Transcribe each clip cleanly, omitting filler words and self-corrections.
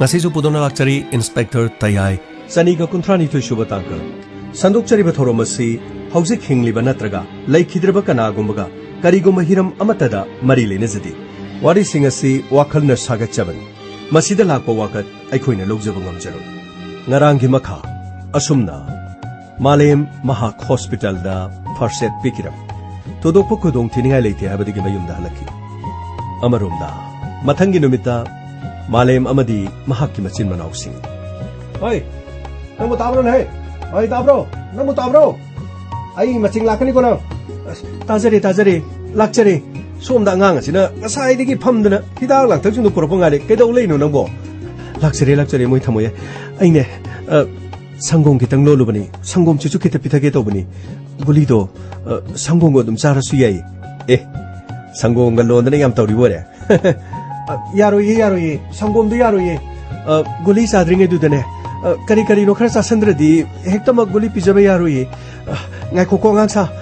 ngasisu pudona lakchari inspector tayai Saniga kuntrani to shubatanga Sandukchari bathoromasi hauzik hingliba natraga laikhidraba kanagumbaga karigumba hiram amatada mari lenezadi wari singasi wakhalna sagachabani masida lakpa wakat aikhoina lojaba ngamjaro ngarangi makha asumna Malem Mahak Hospital da first aid pikiram todokpa khudong thiningai leite habadigi mayumda halaki amarumda mathangi numita Malem amadi Mahakki machin manausing Oi namu tabro nahi Oi tabro namu tabro ai maching lakani ko na tajare lakchare somda ngang asina ngasai digi phamdana hidak lakthak chung purapa ngare kedau leino nangbo lakchare moi thamoye aine Sanggong kitang lolo bani, sanggong chuchu kita pitake to bani, guli do sanggong go dum chara su yai, sanggong ga lon na yam tawri bore, yaro ye, sanggong do yaro ye, guli sadringe du dane, kari no khara sasandra di, hekta mag guli pijabe yaro ye, ngai koko ngang sa,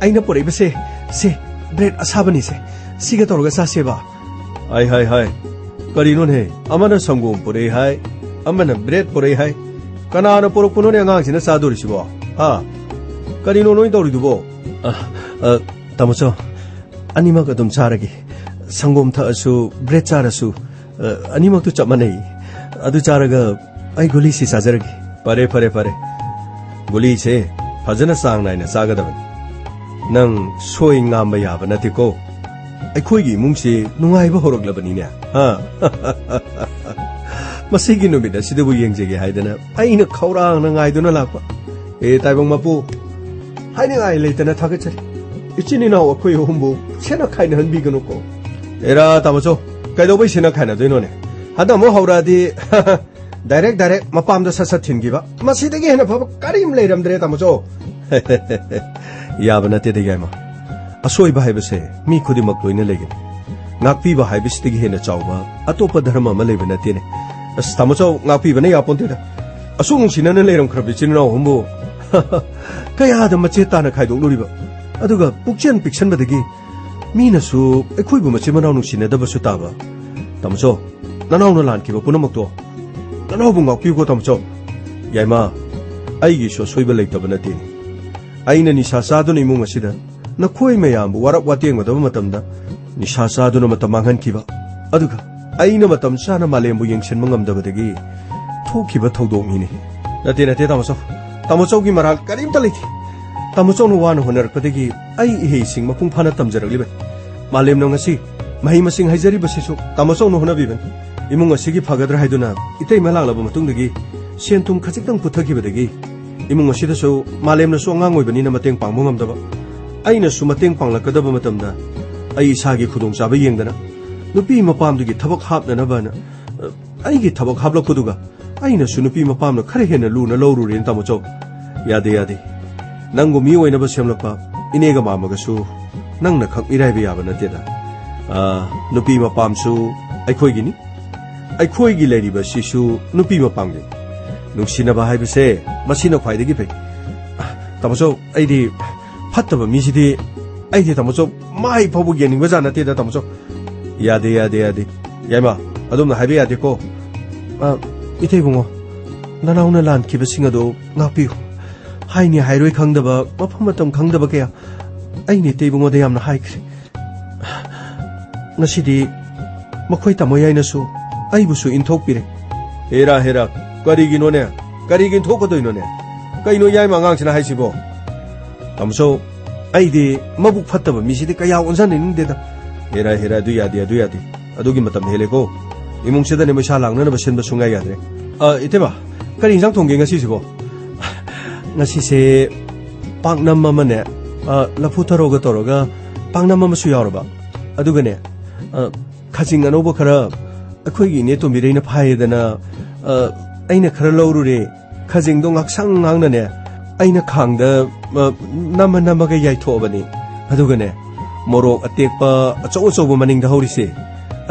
aina pore bese, se bread asabani se, siga torga sa seba, hai, kari no ne, amana sanggong pore hai, amana bread pore hai. Kana na puro puno ne ngang sina saduri sibo ha karino noi dori dubo tamocho anima ka dum charagi sangom tha asu bread charasu anima tu chamanei adu charaga ai guli si sajaragi pare guli che phajana sang nai na sagadaban nang soi ngam ba yaba natiko ai khoi gi mungsi nungai ba horoglabani ne ha Masigi numida sidabu yengjege haidana aina khaurang na ngaiduna lakpa taibang mapu haini ngai leitana thagachari ichini na akhoi humbu sena khaina hanbiganu ko era tamacho kaidobai sena khaina doino ne hada mo hauradi direct mapamda sasa thingiba masidagi hena phaba karim leiramdre tamacho yabana te de gaima asoi ba haibase mi khudi mak loina legin ngakpi ba haibistigi hena chawba atopa dharma ma leibana tene Tamocho ngapi bane ya ponte da asung sinana leiram khrabi chinna humbu kaya da mache ta na khaidok luriba aduga pukchen piction badagi mina su ekhoi bu mache manau nu sinna da basu ta ba tamocho nanau no lan ki ba punamak to nanau bu ngakpi ko tamocho yaima ai gi so soiba leita bana te aina ni sa sa du ni mung asida na khoi mayam bu warak wateng ma da matamda ni sa sa du na matamanghan ki ba aduga aina matam chana malembu yengchen mangamdabadagi thokiba thodongini nate tamocho gi maral karim taliti tamocho no wan honar kadagi ai he sing mapung phana tamjaraliba malem no ngasi mahi masing haijari basisu tamocho no honabiban imung asigi phagadra haiduna itei malanglaba matungdagi sentum khachitang puthagibadagi imung asida so malem na so ngang oibani na mateng pangmo ngamdaba aina su mateng panglakadaba matamda ai isagi khudong chaba yengdana nupi mapamdugi thabak hapnanabana aigi thabak haplakuduga aina su nupi mapamna khare hena luna lawru ren tamocho yade nangu mi oina ba semlakpa inega mamaga su nangna khak irai ba yaba nateda nupi mapam su aikhoi gi leri ba sisu nupi mapam gi nungsina ba haibase masina khwaidagi pe tamocho aidi phattaba mi sidi aidi tamocho mai phabu gening ba jana teda tamocho Yade Yaima adumna haibe yade ko itei bungo nanauna lan kiba singado ngapiu haini hairoi khangdaba mafam matam khangdaba kaya aini tei bungo de yamna haikri ngasidi makhoi tamoyaina su aibusu inthokpire hera karigino ne karigin thokodoino ne kaino yaima ngangsina haisibo tamso aidi mabuk phattaba misidi kaya onsan ningdeda Hera du yadi adugi matam heleko imung seda ne masha langna na basen basunga yadre iteba kari injang thongge ngasi sibo ngasi se pangnam mama ne lafu tharoga toroga pangnam mama su yaroba aduga ne khajing anobo khara akhoi gi ne to mireina phaidana aina khara lawru re khajing dong aksang ngangna ne aina khangda nama ga yai thobani aduga ne Morok atekpa achow maning da horise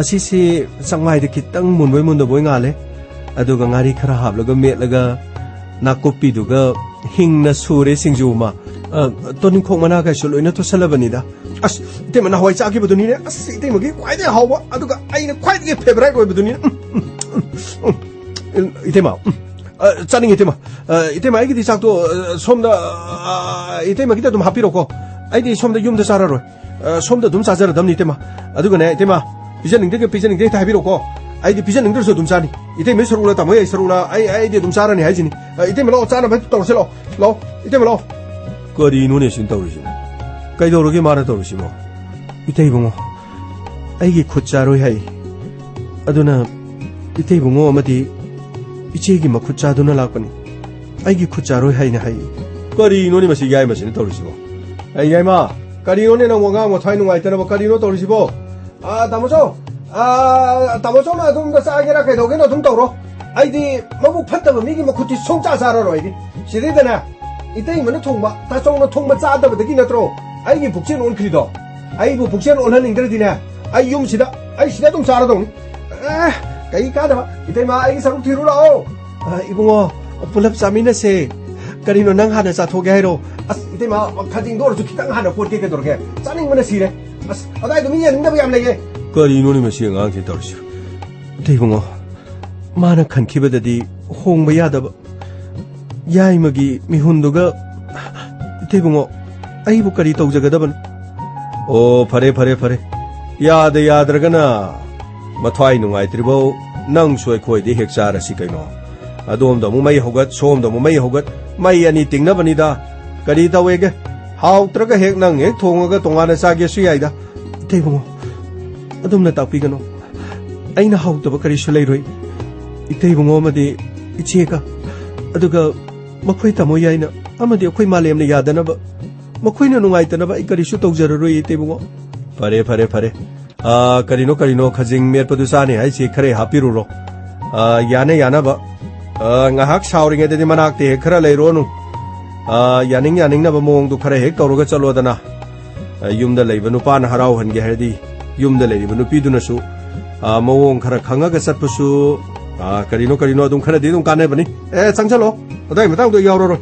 asisi sangmai de kitang munboi boi ngale aduga ngari khara hablaga metlaga nakopi duga hingna sure singjuma toning khong mana ga soloina to salabani da ꯑꯁ ꯏꯇꯩꯃ ꯅꯍꯥꯟꯋꯥꯏ ꯆꯥꯈꯤꯕꯗꯨꯅꯤꯅꯦ ꯑꯁ ꯏꯇꯩꯃꯒꯤ ꯈ꯭ꯋꯥꯏꯗꯒꯤ ꯍꯥꯎꯕ ꯑꯗꯨꯒ ꯑꯩꯅ ꯈ꯭ꯋꯥꯏꯗꯒꯤ favourite ꯑꯣꯏꯕꯗꯨꯅꯤꯅꯦ 이태마 짜닝 이태마 아이기디 작도 솜다 이태마 기타 좀 합비로고 아이디 솜다 윰다 싸라로 솜다 좀 싸자라 담니 이태마 아두거네 이태마 비전능데 비전능데 다 합비로고 아이디 비전능들서 좀 싸니 이태마 서로라 다 뭐야 서로라 아이디 좀 싸라니 하지니 이태마 로 짜나 배 떨어서 로 이태마 로 거리 눈에 신 떨어지 까이도르게 말해 떨어지 뭐 이태이봉어 아이기 콧자로 하이 아두나 이태이봉어 어머디 이제기 뭐 굿자도나 라거니 아이기 굿자로 하이네 하이 거리 노니 마시 야이 마시네 떨으시고 아이 야이마 거리 노니는 뭔가 뭐 타이는 와 있다나 뭐 거리 노 떨으시고 다모죠 다모죠나 좀더 싸게라 개도게나 좀 떨어 아이디 뭐뭐 팠다고 미기 뭐 굿이 송짜사라로 아이디 시리드나 이때 이면은 통마 다 송노 통마 짜다버더기 나트로 아이기 북신 온 크리도 아이고 북신 온하는 인들디네 아이 용시다 아이 시다 좀 싸라동 Kay ka na itay maay sarong tiro lao ibungo pulap sa amin na si kanino nang hana sa toge hero as itay ma kading dor so kitang hana por ke dorge saning mana sire as aday dumiya nang nabiyam lege kanino ni masi ang ki dor sir itay bungo mana kan kibadadi hong bayada ba yai magi mihunduga itay bungo ay bu kari tawjagadaban o pare yada yadragana 마토아이 누가이트리보 낭수의 코이디 헥사라시 그이노 아돔도 무마이 호갓 소음도 무마이 호갓 마이 아니 띵나바니다 까리 타웨게 하우트라가 헥낭 헥 통어가 동안에 싸게 수야이다 이태봉어 아돔나 딱비가노 아이나 하우트바 까리 술레이로이 이태봉어 마디 이치에가 아두가 마코이 타모야이나 아마디 코이 말렘나 야다나바 마코이나 누가이트나바 이까리슈 tawjararoy 이태봉어 파레 करिनो खजिंग मेरपदु साने हाइसि खरे हापिरुरो याना बा ngahak sauring ede manak te khara leironu yaning na ba mong du khara hek tawroga chalo dana yumda leiba nupa na harau hange herdi yumda leiba nupi du na su mawong khara khanga ga satpusu karino dum khara di dum kane bani changchalo adai matang do yawro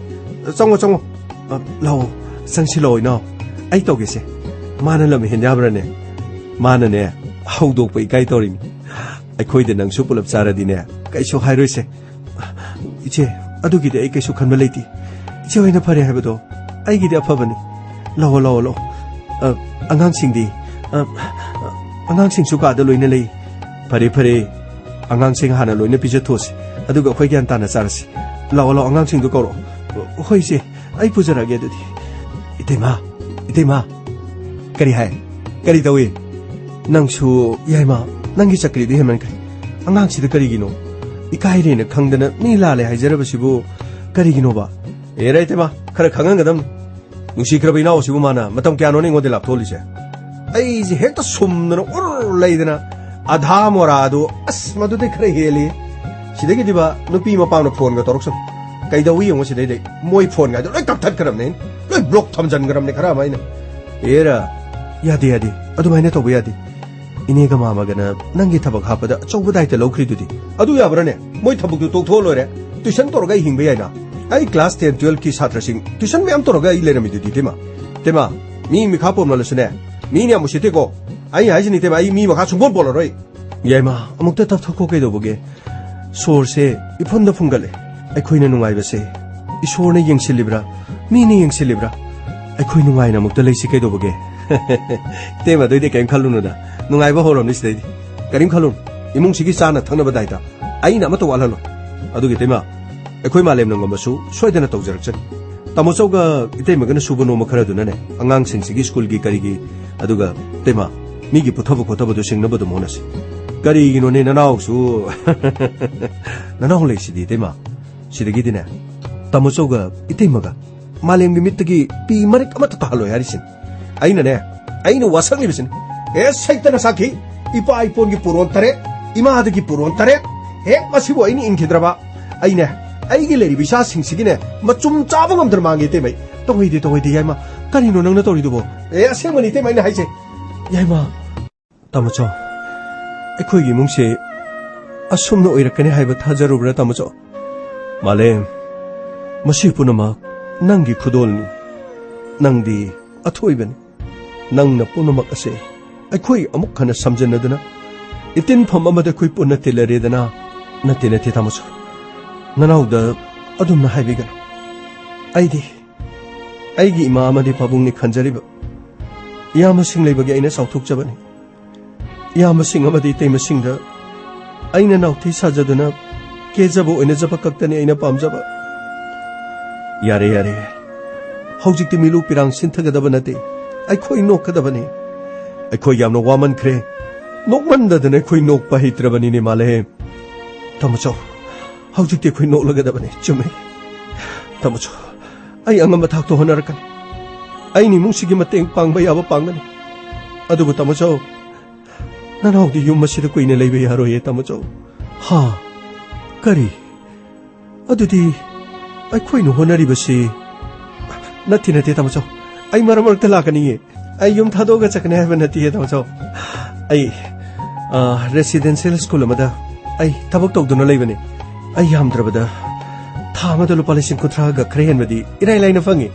chongo law sangchilo ino ai togese mana lam hin yabrane 마는네 하우독 이까이 떠리니 아이코이데 낭수 불럽 자라디네 까이쇼 하이로이세 이제 아두기데 아이까이쇼 칸말레이티 이제 왜나 파레 해봐도 아이기데 아파버니 라워 안강싱디 안강싱수 가다 로이네 레이 파레 안강싱 하나 로이네 비저토시 아두가 회견 따나 자라시 라워 안강싱도 거로 호이세 아이 부자라게 되디 이때마 까리 하이 까리 더위 낭수 야이마 낭기 작그리도 해만 그리 안강치도 까리기노 이까이리는 강드는 미라레 하이저러버시부 까리기노바 에라이테마 카라 강한 거담 누시 그러비 나오시고 마나 마탐 깨노니 ngo데 랍톨리제 아이지 헥다 숨는 오르레이드나 아다모라도 아스마도데 크레 헬리 시데게 디바 누피 마파노 폰가 도록선 까이다 위 용어 시데데 모이 폰가 로 탑탑 그럼네 로 블록 탐전 그럼네 카라 마이네 에라 야디 아두마이네 토부 야디 이네가 마마가나 낭기 타박 하빠다 쪼부다이테 로크리두디 아두 야브라네 모이 타박도 똑토로레 튜션 토로가 힝베야나 아이 클래스 10 12 키 사트라싱 튜션 매암 토로가 일레라미두디 테마 미미 카포말라스네 미냐 무시테고 아이 아이지니 테마 이 미마 가충본 볼로로이 예마 아묵다 탑토코게도 보게 소르세 이폰다 풍갈레 아이코이네 누가이베세 이 소르네 영실리브라 미니 영실리브라 아이코이 누가이나 묵다 레이시게도 보게 테마 도이데 게임 칼루노다 nungaiba horom nisdei karim khalun imung sigi sana thangna badaita aina ma to walhalo adugi tema ekhoi malem nangam basu soidena tawjarakchan tamosoga itema gana subano makhara dunane angang sing sigi school gi kari gi aduga tema migi puthabu do singna bodu monasi kari gi no ne nanaw su nanaw leisidi tema sidagi dine tamosoga itema ga malem gi mittagi pi marik amata tahalo yarisin aina wasangli bisin 사이트나 사키 이빠 아이폰기 부론타레 이마하드기 부론타레 마시고 아이니 인기드라바 아이네 아이기 레리 비샤 싱시기네 좀 짜방 엄들 망게 때문에 또이디 야이마 까리노 낭나 또리도보 세머니 때문에 하이제 야이마 따모죠 에코이기 뭉시 아숨노 오이라카네 하이바 타자루브라 따모죠 말렘 마시 punamak 낭기 쿠돌니 낭디 아토이베니 ꯅꯪꯅ ꯄꯨꯝꯅꯃꯛ ꯑꯁꯦ ꯑꯩꯈꯣꯏ ꯑꯃꯨꯛ ꯍꯟꯅ ꯁꯝꯖꯟꯅꯗꯨꯅ ꯏꯇꯤꯟꯐꯝ ꯑꯃꯗ ꯑꯩꯈꯣꯏ ꯄꯨꯟꯅ ꯇꯤꯜꯂꯔꯦꯗꯅ ꯅꯠꯇꯦ ꯇꯥꯃꯣꯆꯧ ꯅꯅꯥꯎꯗ ꯑꯗꯨꯝꯅ ꯍꯥꯏꯕꯤꯒꯅꯨ ꯑꯩꯗꯤ ꯑꯩꯒꯤ ꯏꯃꯥ ꯑꯃꯗꯤ ꯄꯥꯕꯨꯡꯅꯤ ꯈꯟꯖꯔꯤꯕ ꯏꯌꯥꯝꯕꯁꯤꯡ ꯂꯩꯕꯒꯤ ꯑꯩꯅ ꯆꯥꯎꯊꯣꯛꯆꯕꯅꯤ ꯏꯌꯥꯝꯕꯁꯤꯡ ꯑꯃꯗꯤ ꯏꯇꯩꯃꯁꯤꯡꯗ ꯑꯩꯅ ꯅꯥꯎꯊꯤ ꯁꯥꯖꯗꯨꯅ ꯀꯦꯖꯕ ꯑꯣꯏꯅꯖꯕ ꯈꯛꯇꯅꯤ ꯑꯩꯅ ꯄꯥꯝꯖꯕ ꯌꯥꯔꯦ ꯍꯧꯖꯤꯛꯇꯤ ꯃꯤꯂꯨ ꯄꯤꯔꯥꯡ ꯁꯤꯟꯊꯒꯗꯕ ꯅꯠꯇꯦ ꯑꯩꯈꯣꯏ ꯅꯣꯛꯀꯗꯕꯅꯤ ꯑꯩꯈꯣꯏ ꯌꯥꯝꯅ ꯋꯥꯃꯟꯈ꯭ꯔꯦ ꯅꯣꯛꯃꯟꯗꯗꯅ ꯑꯩꯈꯣꯏ ꯅꯣꯛꯄ ꯍꯩꯇ꯭ꯔꯕꯅꯤꯅꯦ ꯃꯥꯜꯂꯦ ꯇꯥꯃꯣꯆꯧ ꯍꯧꯖꯤꯛꯇꯤ ꯑꯩꯈꯣꯏ ꯅꯣꯛꯂꯒꯗꯕꯅꯤ ꯆꯨꯝꯃꯦ ꯇꯥꯃꯣꯆꯧ ꯑꯩ ꯑꯉꯝꯕ ꯊꯥꯛꯇ ꯍꯣꯠꯅꯔꯛꯀꯅꯤ ꯑꯩꯅ ꯏꯃꯨꯡꯁꯤꯒꯤ ꯃꯇꯦꯡ ꯄꯥꯡꯕ ꯌꯥꯕ ꯄꯥꯡꯒꯅꯤ ꯑꯗꯨꯕꯨ ꯇꯥꯃꯣꯆꯧ ꯅꯅꯥꯎꯗꯤ ꯌꯨꯝ ꯑꯁꯤꯗ ꯀꯨꯏꯅ ꯂꯩꯕ ꯌꯥꯔꯣꯏꯌꯦ ꯇꯥꯃꯣꯆꯧ ꯍꯥ ꯀꯔꯤ ꯑꯗꯨꯗꯤ ꯑꯩꯈꯣꯏꯅ ꯍꯣꯠꯅꯔꯤꯕꯁꯤ ꯅꯠꯇꯦ ꯇꯥꯃꯣꯆꯧ ꯑꯩ ꯃꯔꯛ ꯃꯔꯛꯇ ꯂꯥꯛꯀꯅꯤꯌꯦ ꯑꯩ ꯌꯨꯝ ꯊꯥꯗꯣꯛꯑꯒ ꯆꯠꯀꯅꯤ ꯍꯥꯏꯕ ꯅꯠꯇꯦ ꯇꯥꯃꯣꯆꯧ ꯑꯩ ꯔꯦꯁꯤꯗꯦꯟꯁꯤꯌꯦꯜ ꯁ꯭ꯀꯨꯜ ꯑꯃꯗ ꯑꯩ ꯊꯕꯛ ꯇꯧꯗꯨꯅ ꯂꯩꯕꯅꯤ ꯑꯩ ꯌꯥꯝꯗ꯭ꯔꯕꯗ ꯊꯥ ꯑꯃꯗ ꯂꯨꯄꯥ 30,000ꯒ ꯈꯔ ꯍꯦꯟꯕꯗꯤ ꯏꯔꯥꯏ ꯂꯥꯏꯅ ꯐꯪꯉꯤ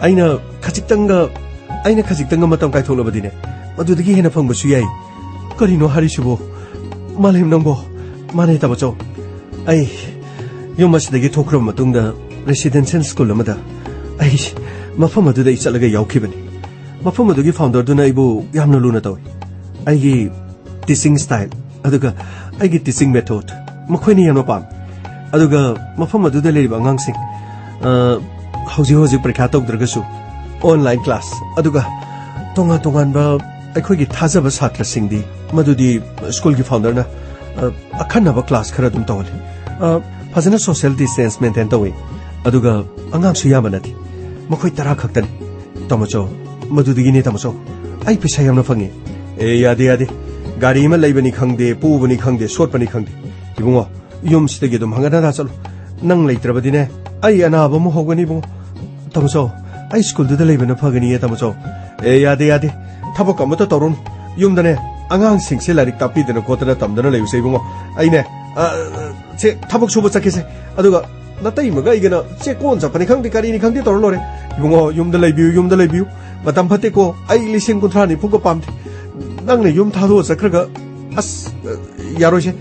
ꯑꯩꯅ ꯈꯖꯤꯛꯇꯪꯒ ꯃꯇꯝ ꯀꯥꯏꯊꯣꯛꯂꯕꯗꯤꯅꯦ ꯃꯗꯨꯗꯒꯤ ꯍꯦꯟꯅ ꯐꯪꯕꯁꯨ ꯌꯥꯏ ꯀꯔꯤꯅꯣ ꯍꯥꯏꯔꯤꯁꯤꯕꯣ ꯃꯥꯂꯦꯝ ꯅꯪꯕꯣ ꯃꯥꯅꯦ ꯇꯥꯃꯣꯆꯧ ꯑꯩ ꯌꯨꯝ ꯑꯁꯤꯗꯒꯤ ꯊꯣꯛꯈ꯭ꯔꯕ ꯃꯇꯨꯡꯗ ꯔꯦꯁꯤꯗꯦꯟꯁꯤꯌꯦꯜ ꯁ꯭ꯀꯨꯜ ꯑꯃꯗ ꯑꯩ ꯃꯐꯝ ꯑꯗꯨꯗ ꯑꯩ ꯆꯠꯂꯒ ꯌꯥꯎꯈꯤꯕꯅꯤ ꯃꯐꯝ ꯑꯗꯨꯒꯤ ꯐꯥꯎꯟꯗꯔꯗꯨꯅ ꯑꯩꯕꯨ ꯌꯥꯝꯅ ꯂꯨꯅ ꯇꯧꯏ ꯑꯩꯒꯤ ꯇꯤꯆꯤꯡ ꯁ꯭ꯇꯥꯏꯜ ꯑꯗꯨꯒ ꯑꯩꯒꯤ ꯇꯤꯆꯤꯡ ꯃꯦꯊꯣꯗ ꯃꯈꯣꯏꯅ ꯌꯥꯝꯅ ꯄꯥꯝꯃꯤ ꯑꯗꯨꯒ ꯃꯐꯝ ꯑꯗꯨꯗ ꯂꯩꯔꯤꯕ ꯑꯉꯥꯡꯁꯤꯡ ꯍꯧꯖꯤꯛ ꯄꯔꯤꯈꯥ ꯇꯧꯗ꯭ꯔꯒꯁꯨ ꯑꯣꯟꯂꯥꯏꯟ ꯀ꯭ꯂꯥꯁ ꯑꯗꯨꯒ ꯇꯣꯉꯥꯟꯕ ꯑꯩꯈꯣꯏꯒꯤ ꯊꯥꯖꯕ ꯁꯥꯇ꯭ꯔꯁꯤꯡꯗꯤ ꯃꯗꯨꯗꯤ ꯁ꯭ꯀꯨꯜꯒꯤ ꯐꯥꯎꯟꯗꯔꯅ ꯑꯈꯟꯅꯕ ꯀ꯭ꯂꯥꯁ ꯈꯔ ꯑꯗꯨꯝ ꯇꯧꯍꯜꯂꯤ ꯐꯖꯅ ꯁꯣꯁꯤꯌꯦꯜ ꯗꯤꯁꯇꯦꯟꯁ ꯃꯦꯟꯇꯦꯟ ꯇꯧꯏ ꯑꯗꯨꯒ ꯑꯉꯥꯡꯁꯨ ꯌꯥꯝꯕ ꯅꯠꯇꯦ ꯃꯈꯣꯏ 10 ꯈꯛꯇꯅꯤ ꯇꯥꯃꯣꯆꯧ ꯃꯗꯨꯗꯒꯤꯅꯦ ꯇꯥꯃꯣꯆꯧ ꯑꯩ ꯄꯩꯁꯥ ꯌꯥꯝꯅ ꯐꯪꯉꯤ ꯌꯥꯗꯦ ꯒꯥꯔꯤ ꯑꯃ ꯂꯩꯕꯅꯤ ꯈꯪꯗꯦ ꯄꯨꯕꯅꯤ ꯈꯪꯗꯦ ꯁꯣꯠꯄꯅꯤ ꯈꯪꯗꯦ ꯏꯕꯨꯡꯉꯣ ꯌꯨꯝꯁꯤꯗꯒꯤ ꯑꯗꯨꯝ ꯍꯪꯒꯠ ꯆꯠꯂꯨ ꯅꯪ ꯂꯩꯇ꯭ꯔꯕꯗꯤꯅꯦ ꯑꯩ ꯑꯅꯥꯕ ꯑꯃ ꯍꯧꯒꯅꯤ ꯏꯕꯨꯡꯉꯣ ꯇꯥꯃꯣꯆꯧ ꯑꯩ ꯁ꯭ꯀꯨꯜꯗꯨꯗ ꯂꯩꯕꯅ ꯐꯒꯅꯤꯌꯦ ꯇꯥꯃꯣꯆꯧ ꯌꯥꯗꯦ ꯊꯕꯛ ꯑꯃꯠꯇ ꯇꯧꯔꯨꯅꯨ ꯌꯨꯝꯗꯅꯦ ꯑꯉꯥꯡꯁꯤꯡꯁꯦ ꯂꯥꯏꯔꯤꯛ ꯇꯥꯛꯄꯤꯗꯅ ꯈꯣꯠꯇꯅ ꯇꯝꯗꯅ ꯂꯩꯕꯁꯦ ꯏꯕꯨꯡꯉꯣ ꯑꯩꯅꯦ ꯁꯦ ꯊꯕꯛ ꯁꯨꯕ ꯆꯠꯀꯦꯁꯦ ꯑꯗꯨꯒ ꯅꯇꯩꯃꯒ ꯑꯩꯒꯅ ꯆꯦꯛꯀꯣꯟ ꯆꯠꯄꯅꯤ ꯈꯪꯗꯦ ꯀꯔꯤꯅꯤ ꯈꯪꯗꯦ ꯇꯧꯔ ꯂꯣꯏꯔꯦ ꯏꯕꯨꯡꯉꯣ ꯌꯨꯝꯗ ꯂꯩꯕꯤꯌꯨ ꯃꯇꯝ ꯐꯠꯇꯦꯀꯣ ꯑꯩ 30,000-40,000ꯒ ꯄꯥꯝꯗꯦ ꯅꯪꯅ ꯌꯨꯝ ꯊꯥꯗꯣꯛꯑ ꯆꯠꯈ꯭ꯔꯒ ꯑꯁ ꯌꯥꯔꯣꯏꯁꯦ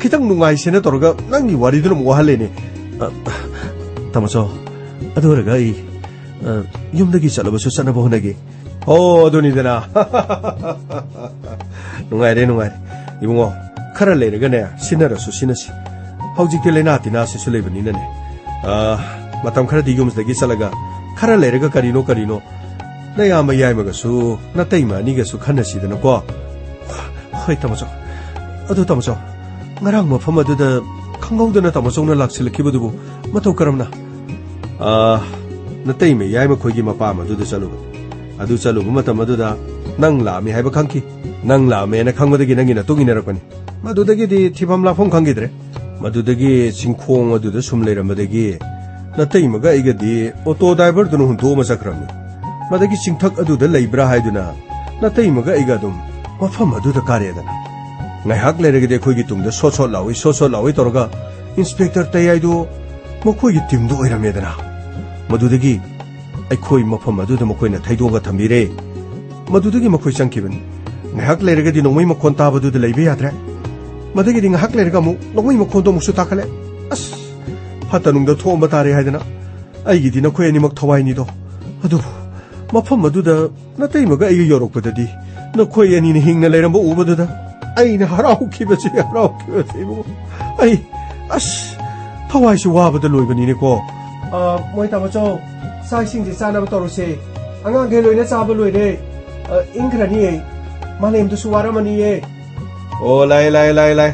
ꯈꯤꯇꯪ ꯅꯨꯡꯉꯥꯏꯁꯦꯅ ꯇꯧꯔꯒ ꯅꯪꯒꯤ ꯋꯥꯔꯤꯗꯨꯅ ꯑꯃꯨꯛ ꯋꯥꯍꯜꯂꯦꯅꯦ ꯇꯥꯃꯣꯆꯧ ꯑꯗꯨ ꯑꯣꯏꯔꯒ ꯑꯩ ꯌꯨꯝꯗꯒꯤ ꯆꯠꯂꯕꯁꯨ ꯆꯠꯅꯕ ꯍꯣꯠꯅꯒꯦ ꯑꯗꯨꯅꯤꯗꯅ ꯅꯨꯡꯉꯥꯏꯔꯦ ꯏꯕꯨꯡꯉꯣ ꯈꯔ ꯂꯩꯔꯒꯅꯦ ꯁꯤꯟꯅꯁꯤ ꯍꯧꯖꯤꯛꯇꯤ ꯂꯩꯅꯥ ꯇꯤꯟꯅꯥꯁꯤꯁꯨ ꯂꯩꯕꯅꯤꯅꯅꯦ ꯃꯇꯝ ꯈꯔꯗꯤ ꯌꯨꯝꯁꯤꯗꯒꯤ ꯆꯠꯂꯒ ꯈꯔ ꯂꯩꯔꯒ ꯀꯔꯤꯅꯣ ꯅꯌꯥꯝꯕ ꯌꯥꯏꯃꯒꯁꯨ ꯅꯇꯩꯃ ꯑꯅꯤꯒꯁꯨ ꯈꯟꯅꯁꯤꯗꯅꯀꯣ ꯍꯣꯏ ꯇꯥꯃꯣꯆꯧ ꯑꯗꯨ ꯇꯥꯃꯣꯆꯧ ꯉꯔꯥꯡ ꯃꯐꯝ ꯑꯗꯨꯗ ꯈꯪꯍꯧꯗꯅ ꯇꯥꯃꯣꯆꯧꯅ ꯂꯥꯛꯁꯤꯜꯂꯛꯈꯤꯕꯗꯨꯕꯨ ꯃꯇꯧ ꯀꯔꯝꯅ ꯅꯇꯩꯃ ꯌꯥꯏꯃ ꯈꯣꯏꯒꯤ ꯃꯄꯥꯝ ꯑꯗꯨꯗ ꯆꯠꯂꯨꯕ ꯑꯗꯨ ꯆꯠꯂꯨꯕ ꯃꯇꯝ ꯑꯗꯨꯗ ꯅꯪ ꯂꯥꯛꯑꯝꯃꯤ ꯍꯥꯏꯕ ꯈꯪꯈꯤ ꯅꯪ ꯂꯥꯛꯑꯝꯃꯦꯅ ꯈꯪꯕꯗꯒꯤ ꯅꯪꯒꯤ ꯃꯇꯨꯡ ꯏꯟꯅꯔꯛꯄꯅꯤ ꯃꯗꯨꯗꯒꯤꯗꯤ ꯊꯤꯐꯝ ꯂꯥꯛꯐꯝ ꯈꯪꯈꯤꯗ꯭ꯔꯦ ꯃꯗꯨꯗꯒꯤ ꯆꯤꯡꯈꯣꯡ ꯑꯗꯨꯗ ꯁꯨꯝ ꯂꯩꯔꯝꯕꯗꯒꯤ ꯅꯇꯩꯃꯒ ꯑꯩꯒꯗꯤ ꯑꯣꯇꯣ ꯗ꯭राꯏꯚꯔꯗꯨꯅ ꯍꯨꯟꯇꯣꯛꯑꯃ ꯆꯠꯈ꯭ꯔꯕꯅꯤ ꯃꯗꯒꯤ ꯆꯤꯡꯊꯛ ꯑꯗꯨꯗ ꯂꯩꯕ꯭ꯔꯥ ꯍꯥꯏꯗꯨꯅ ꯅꯇꯩꯃꯒ ꯑꯩꯒ ꯑꯗꯨꯝ ꯃꯐꯝ ꯑꯗꯨꯗ ꯀꯥꯔꯦꯗꯅ ꯉꯥꯏꯍꯥꯛ ꯂꯩꯔꯒꯗꯤ ꯑꯩꯈꯣꯏꯒꯤ ꯇꯨꯡꯗ ꯁꯣꯠ ꯂꯥꯎꯏ ꯇꯧꯔꯒ ꯏꯟꯁꯄꯦꯛꯇꯔ ꯇꯌꯥꯏꯗꯨ ꯃꯈꯣꯏꯒꯤ ꯇꯤꯝꯗꯨ ꯑꯣꯏꯔꯝꯃꯦꯗꯅ ꯃꯗꯨꯗꯒꯤ ꯑꯩꯈꯣꯏ ꯃꯐꯝ ꯑꯗꯨꯗ ꯃꯈꯣꯏꯅ ꯊꯩꯗꯣꯛꯑꯒ ꯊꯝꯕꯤꯔꯦ ꯃꯗꯨꯗꯒꯤ ꯃꯈꯣꯏ ꯆꯪꯈꯤꯕꯅꯤ ꯉꯥꯏꯍꯥꯛ ꯂꯩꯔꯒꯗꯤ ꯅꯣꯡꯃꯩ ꯃꯈꯣꯟ ꯇꯥꯕꯗꯨꯗ ꯂꯩꯕ ꯌꯥꯗ꯭ꯔꯦ ꯃꯗꯒꯤꯗꯤ ꯉꯥꯏꯍꯥꯛ ꯂꯩꯔꯒ ꯑꯃꯨꯛ ꯅꯣꯡꯃꯩ ꯃꯈꯣꯟꯗꯣ ꯑꯃꯨꯛꯁꯨ ꯇꯥꯈꯠꯂꯦ ꯑꯁ ꯐꯠꯇꯅꯨꯡꯗ ꯊꯣꯛꯑꯝꯕ ꯇꯥꯔꯦ ꯍꯥꯏꯗꯅ ꯑꯩꯒꯤꯗꯤ ꯅꯈꯣꯏ ꯑꯅꯤꯃꯛ ꯊꯋꯥꯏꯅꯤꯗꯣ ꯑꯗꯨꯕꯨ ꯃꯐꯝ ꯑꯗꯨꯗ ꯅꯇꯩꯃꯒ ꯑꯩꯒ ꯌꯧꯔꯛꯄꯗꯗꯤ ꯅꯈꯣꯏ ꯑꯅꯤꯅ ꯍꯤꯡꯅ ꯂꯩꯔꯝꯕ ꯎꯕꯗꯨꯗ ꯑꯩꯅ ꯍꯔꯥꯎꯈꯤꯕꯁꯤ ꯑꯩ ꯑꯁ ꯊꯋꯥꯏꯁꯨ ꯋꯥꯕꯗ ꯂꯣꯏꯕꯅꯤꯅꯦꯀꯣ ꯃꯣꯏ ꯇꯥꯃꯣꯆꯧ ꯆꯥꯛ ꯏꯁꯤꯡꯁꯦ ꯆꯥꯅꯕ ꯇꯧꯔꯁꯦ ꯑꯉꯥꯡꯈꯩ ꯂꯣꯏꯅ ꯆꯥꯕ ꯂꯣꯏꯔꯦ ꯏꯪꯈ꯭ꯔꯅꯤꯌꯦ ꯃꯥꯂꯦꯝꯗꯨꯁꯨ ꯋꯥꯔꯝꯃꯅꯤꯌꯦ ꯂꯥꯏ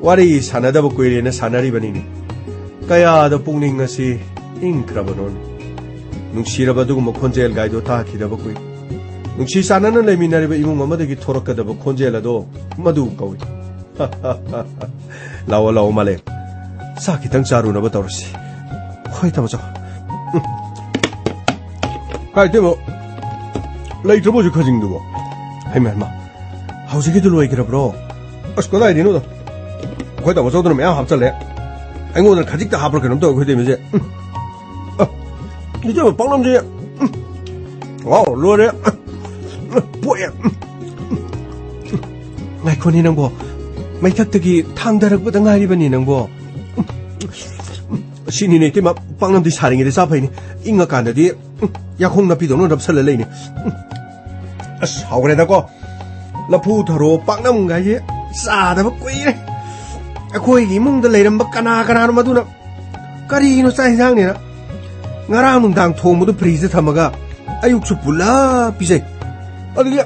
ꯋꯥꯔꯤ ꯁꯥꯟꯅꯗꯕ ꯀꯨꯏꯔꯦꯅ ꯁꯥꯟꯅꯔꯤꯕꯅꯤꯅꯦ ꯀꯌꯥꯗ ꯄꯨꯛꯅꯤꯡ ꯑꯁꯤ ꯏꯪꯈ꯭ꯔꯕꯅꯣꯅꯦ ꯅꯨꯡꯁꯤꯔꯕ ꯑꯗꯨꯒꯨꯝꯕ ꯈꯣꯟꯖꯦꯜ ꯒꯥꯏꯗꯣ ꯇꯥꯈꯤꯗꯕ ꯀꯨꯏ ꯅꯨꯡꯁꯤ ꯆꯥꯟꯅꯅ ꯂꯩꯃꯤꯟꯅꯔꯤꯕ ꯏꯃꯨꯡ ꯑꯃꯗꯒꯤ ꯊꯣꯔꯛꯀꯗꯕ ꯈꯣꯟꯖꯦꯜ ꯑꯗꯣ ꯃꯗꯨ ꯀꯧꯏ ꯂꯥꯛꯑꯣ ꯃꯥꯂꯦꯝ ꯆꯥꯛ ꯈꯤꯇꯪ ꯆꯥꯔꯨꯅꯕ ꯇꯧꯔꯁꯤ ꯍꯣꯏ ꯇꯥꯃꯣꯆꯧ ꯀꯥꯏꯗꯦꯕꯣ ꯂꯩꯇ꯭ꯔꯕꯣ ꯍꯧꯖꯤꯛ ꯈꯖꯤꯡꯗꯨꯕꯣ ꯍꯩꯃ ꯍꯧꯖꯤꯛꯀꯤꯗꯨ ꯂꯣꯏꯈ꯭ꯔꯕ꯭ꯔꯣ ꯑꯁ ꯀꯗꯥꯏꯗꯩꯅꯣꯗ ꯑꯩꯈꯣꯏ ꯇꯥꯃꯣꯆꯧꯗꯨꯅ ꯃꯌꯥꯝ ꯍꯥꯞꯆꯜꯂꯦ ꯑꯩꯉꯣꯟꯗ ꯈꯖꯤꯛꯇ ꯍꯥꯞꯄ꯭ꯔꯥ ꯀꯩꯅꯣꯝ ꯇꯧꯋꯦ ꯑꯩꯈꯣꯏ ꯇꯩꯃꯁꯦ ꯏꯆꯦ ꯄꯥꯛꯅꯝꯁꯦ ꯋꯥꯎ ꯂꯣꯏꯔꯦ 뽀야 나이코니 낭보 마이탁득이 탕다락보다 nga이리버니 낭보 신이네 때마 빵남디 사링이데 사파이니 잉어간다디 야콩나피도는 럽설레레이니 사오그래다고 라푸타로 빵남가이 싸다바 꾸이래 아코이기 이몽다 레이름바 까나까나노 마두나 까리노 싸이상네나 nga랑 nungdang thongmudu freeze thamaga ayuksu pula pisai adili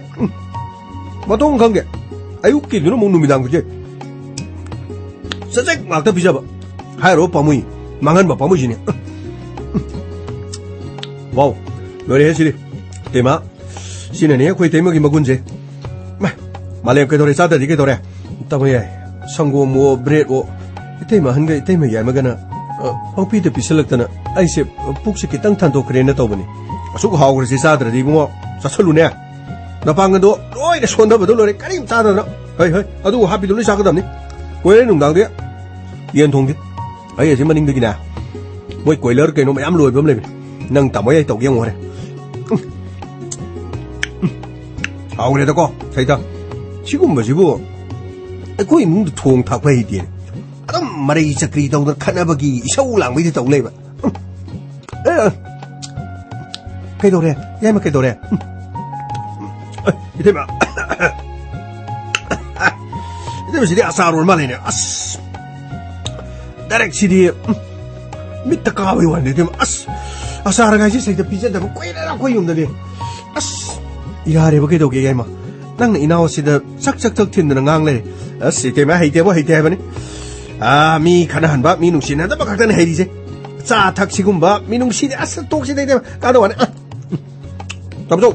matong khange ayuk ki dino mong numidang je sajek ngakta pisaba hairo pamui mangan ba pamui sini wow lore he siri tema sinane khoi tema gi magunje malem ke dore sada di ke dore tamoye sango mo bread o tema hanga tema ya magana ꯄꯥꯎꯄꯤꯗ ꯄꯤꯁꯜꯂꯛꯇꯅ ꯑꯩꯁꯦ ꯄꯨꯛꯁꯦ ꯈꯤꯇꯪ ꯊꯥꯟꯗꯣꯛꯈ꯭ꯔꯦꯅ ꯇꯧꯕꯅꯤ ꯑꯁꯨꯛ ꯍꯥꯎꯈ꯭ꯔꯁꯤ ꯆꯥꯗ꯭ꯔꯗꯤ ꯏꯕꯨꯡꯉꯣ ꯆꯥꯁꯜꯂꯨꯅꯦ ꯅꯄꯥꯡꯒꯟꯗꯣ ꯂꯣꯏꯅ ꯁꯣꯟꯊꯕꯗꯣ ꯂꯣꯏꯔꯦ ꯀꯔꯤꯝ ꯆꯥꯗꯅ ꯍꯣꯏ ꯑꯗꯨ ꯍꯥꯞꯄꯤꯗꯣ ꯂꯣꯏ ꯆꯥꯒꯗꯕꯅꯤ ꯀꯣꯏꯂꯔ ꯅꯨꯡꯗꯥꯡꯗꯤ ꯌꯦꯟ ꯊꯣꯡꯒꯦ ꯑꯩ ꯑꯁꯤ ꯃꯅꯤꯡꯗꯒꯤꯅꯦ ꯃꯣꯏ ꯀꯣꯏꯂꯔ ꯀꯩꯅꯣ ꯃꯌꯥꯝ ꯂꯣꯏꯕ ꯑꯃ ꯂꯩꯕꯅꯤ ꯅꯪ ꯇꯥꯃꯣ ꯑꯩ ꯇꯧꯒꯦ ꯌꯦꯡꯉꯣ ꯍꯣꯔꯦꯟ ꯍꯥꯎꯈ꯭ꯔꯦꯗꯀꯣ ꯁꯩꯇ ꯁꯤꯒꯨꯝꯕꯁꯤꯕꯨ ꯑꯩꯈꯣꯏ ꯏꯃꯨꯡꯗ ꯊꯣꯡ ꯊꯥꯛꯄ ꯍꯩꯇꯦꯅꯦ ꯑꯗꯨꯝ ꯃꯔꯩ ꯆꯀ꯭ꯔꯤ ꯇꯧꯗꯅ ꯈꯠꯅꯕꯒꯤ ꯏꯁꯧ ꯂꯥꯡꯕꯩꯗꯤ ꯇꯧ ꯂꯩꯕ ꯀꯩꯗꯧꯔꯦ ꯌꯥꯏꯃ ꯀꯩꯗꯧꯔꯦ 이때마 시디 아사로 얼마나 아스 다렉 시디 밑에 까비 왔네 좀 아스 아사라가 이제 세대 비자다 꼬이라라 꼬이음들이 아스 이하래 보게 도게 야마 낭 이나오시다 삭삭삭 튄드는 강래 아스 이때마 해대보 해대바니 아미 가나한 바 미농시나다 바 각다는 해리제 자 탁시군 바 미농시디 아스 똑시대 되면 까도와네 잡자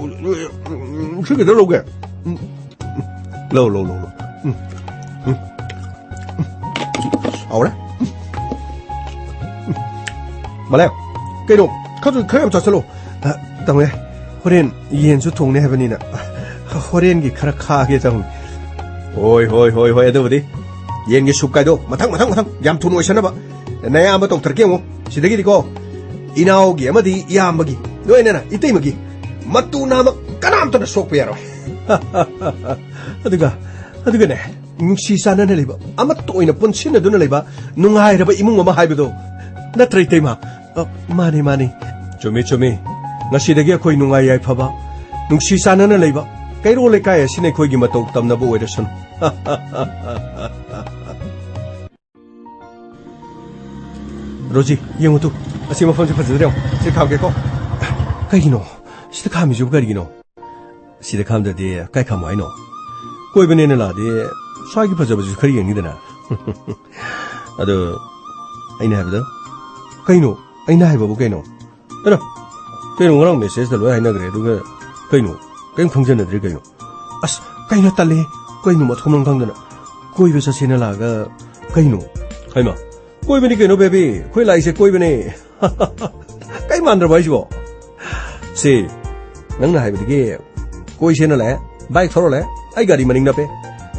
그게 더 로게 로로로로 아우래 말해요 그래도 가서 그냥 잤을로 당에 호렌 이엔수 동네 해보니나 호렌기 카라카게 장 호이 에도디 이엔기 숲가도 마탕 얌투노 오셔나봐 내가 한번 똑터게 뭐 시대기 디고 이나오기 아마디 야마기 너희네나 이때마기 맞두나마 까남터나 속배야로 어디가네 뭉시사는 해리바 아마 또 이나 본치는 눈을 해봐 농하이라바 이몽 엄마 하이브도 나 트레이테마 마니 좀이 나시대게 거의 농하이 하이파바 뭉시사는 해봐 까이로레 까야 신의 거기 맛도 없담나보 오이러선 로지 이영호도 아시마 펀치 파즈드려 시카오게코 까이기노 시드카미 좀 가리기노 시드카함들디 까이카모 아이노 꼬이번에는 라디 swagi 파자바지 그리 영이더나 아도 아이나 해보다 까이노 아이나 해보고 까이노 어라 까이노 거랑 메시지를 왜 하이나 그래 누가 까이노 까이노 강전애들 까이노 아스 까이노 딸래 까이노 뭐 토망 강전아 꼬이베서 시나라가 까이노 하이마 꼬이번이 까이노 베비 꼬이 라이세 꼬이번이 까이 만들어 봐이시고 시 nangna hai bidge koi sena la bike thoro la ai gari maning na pe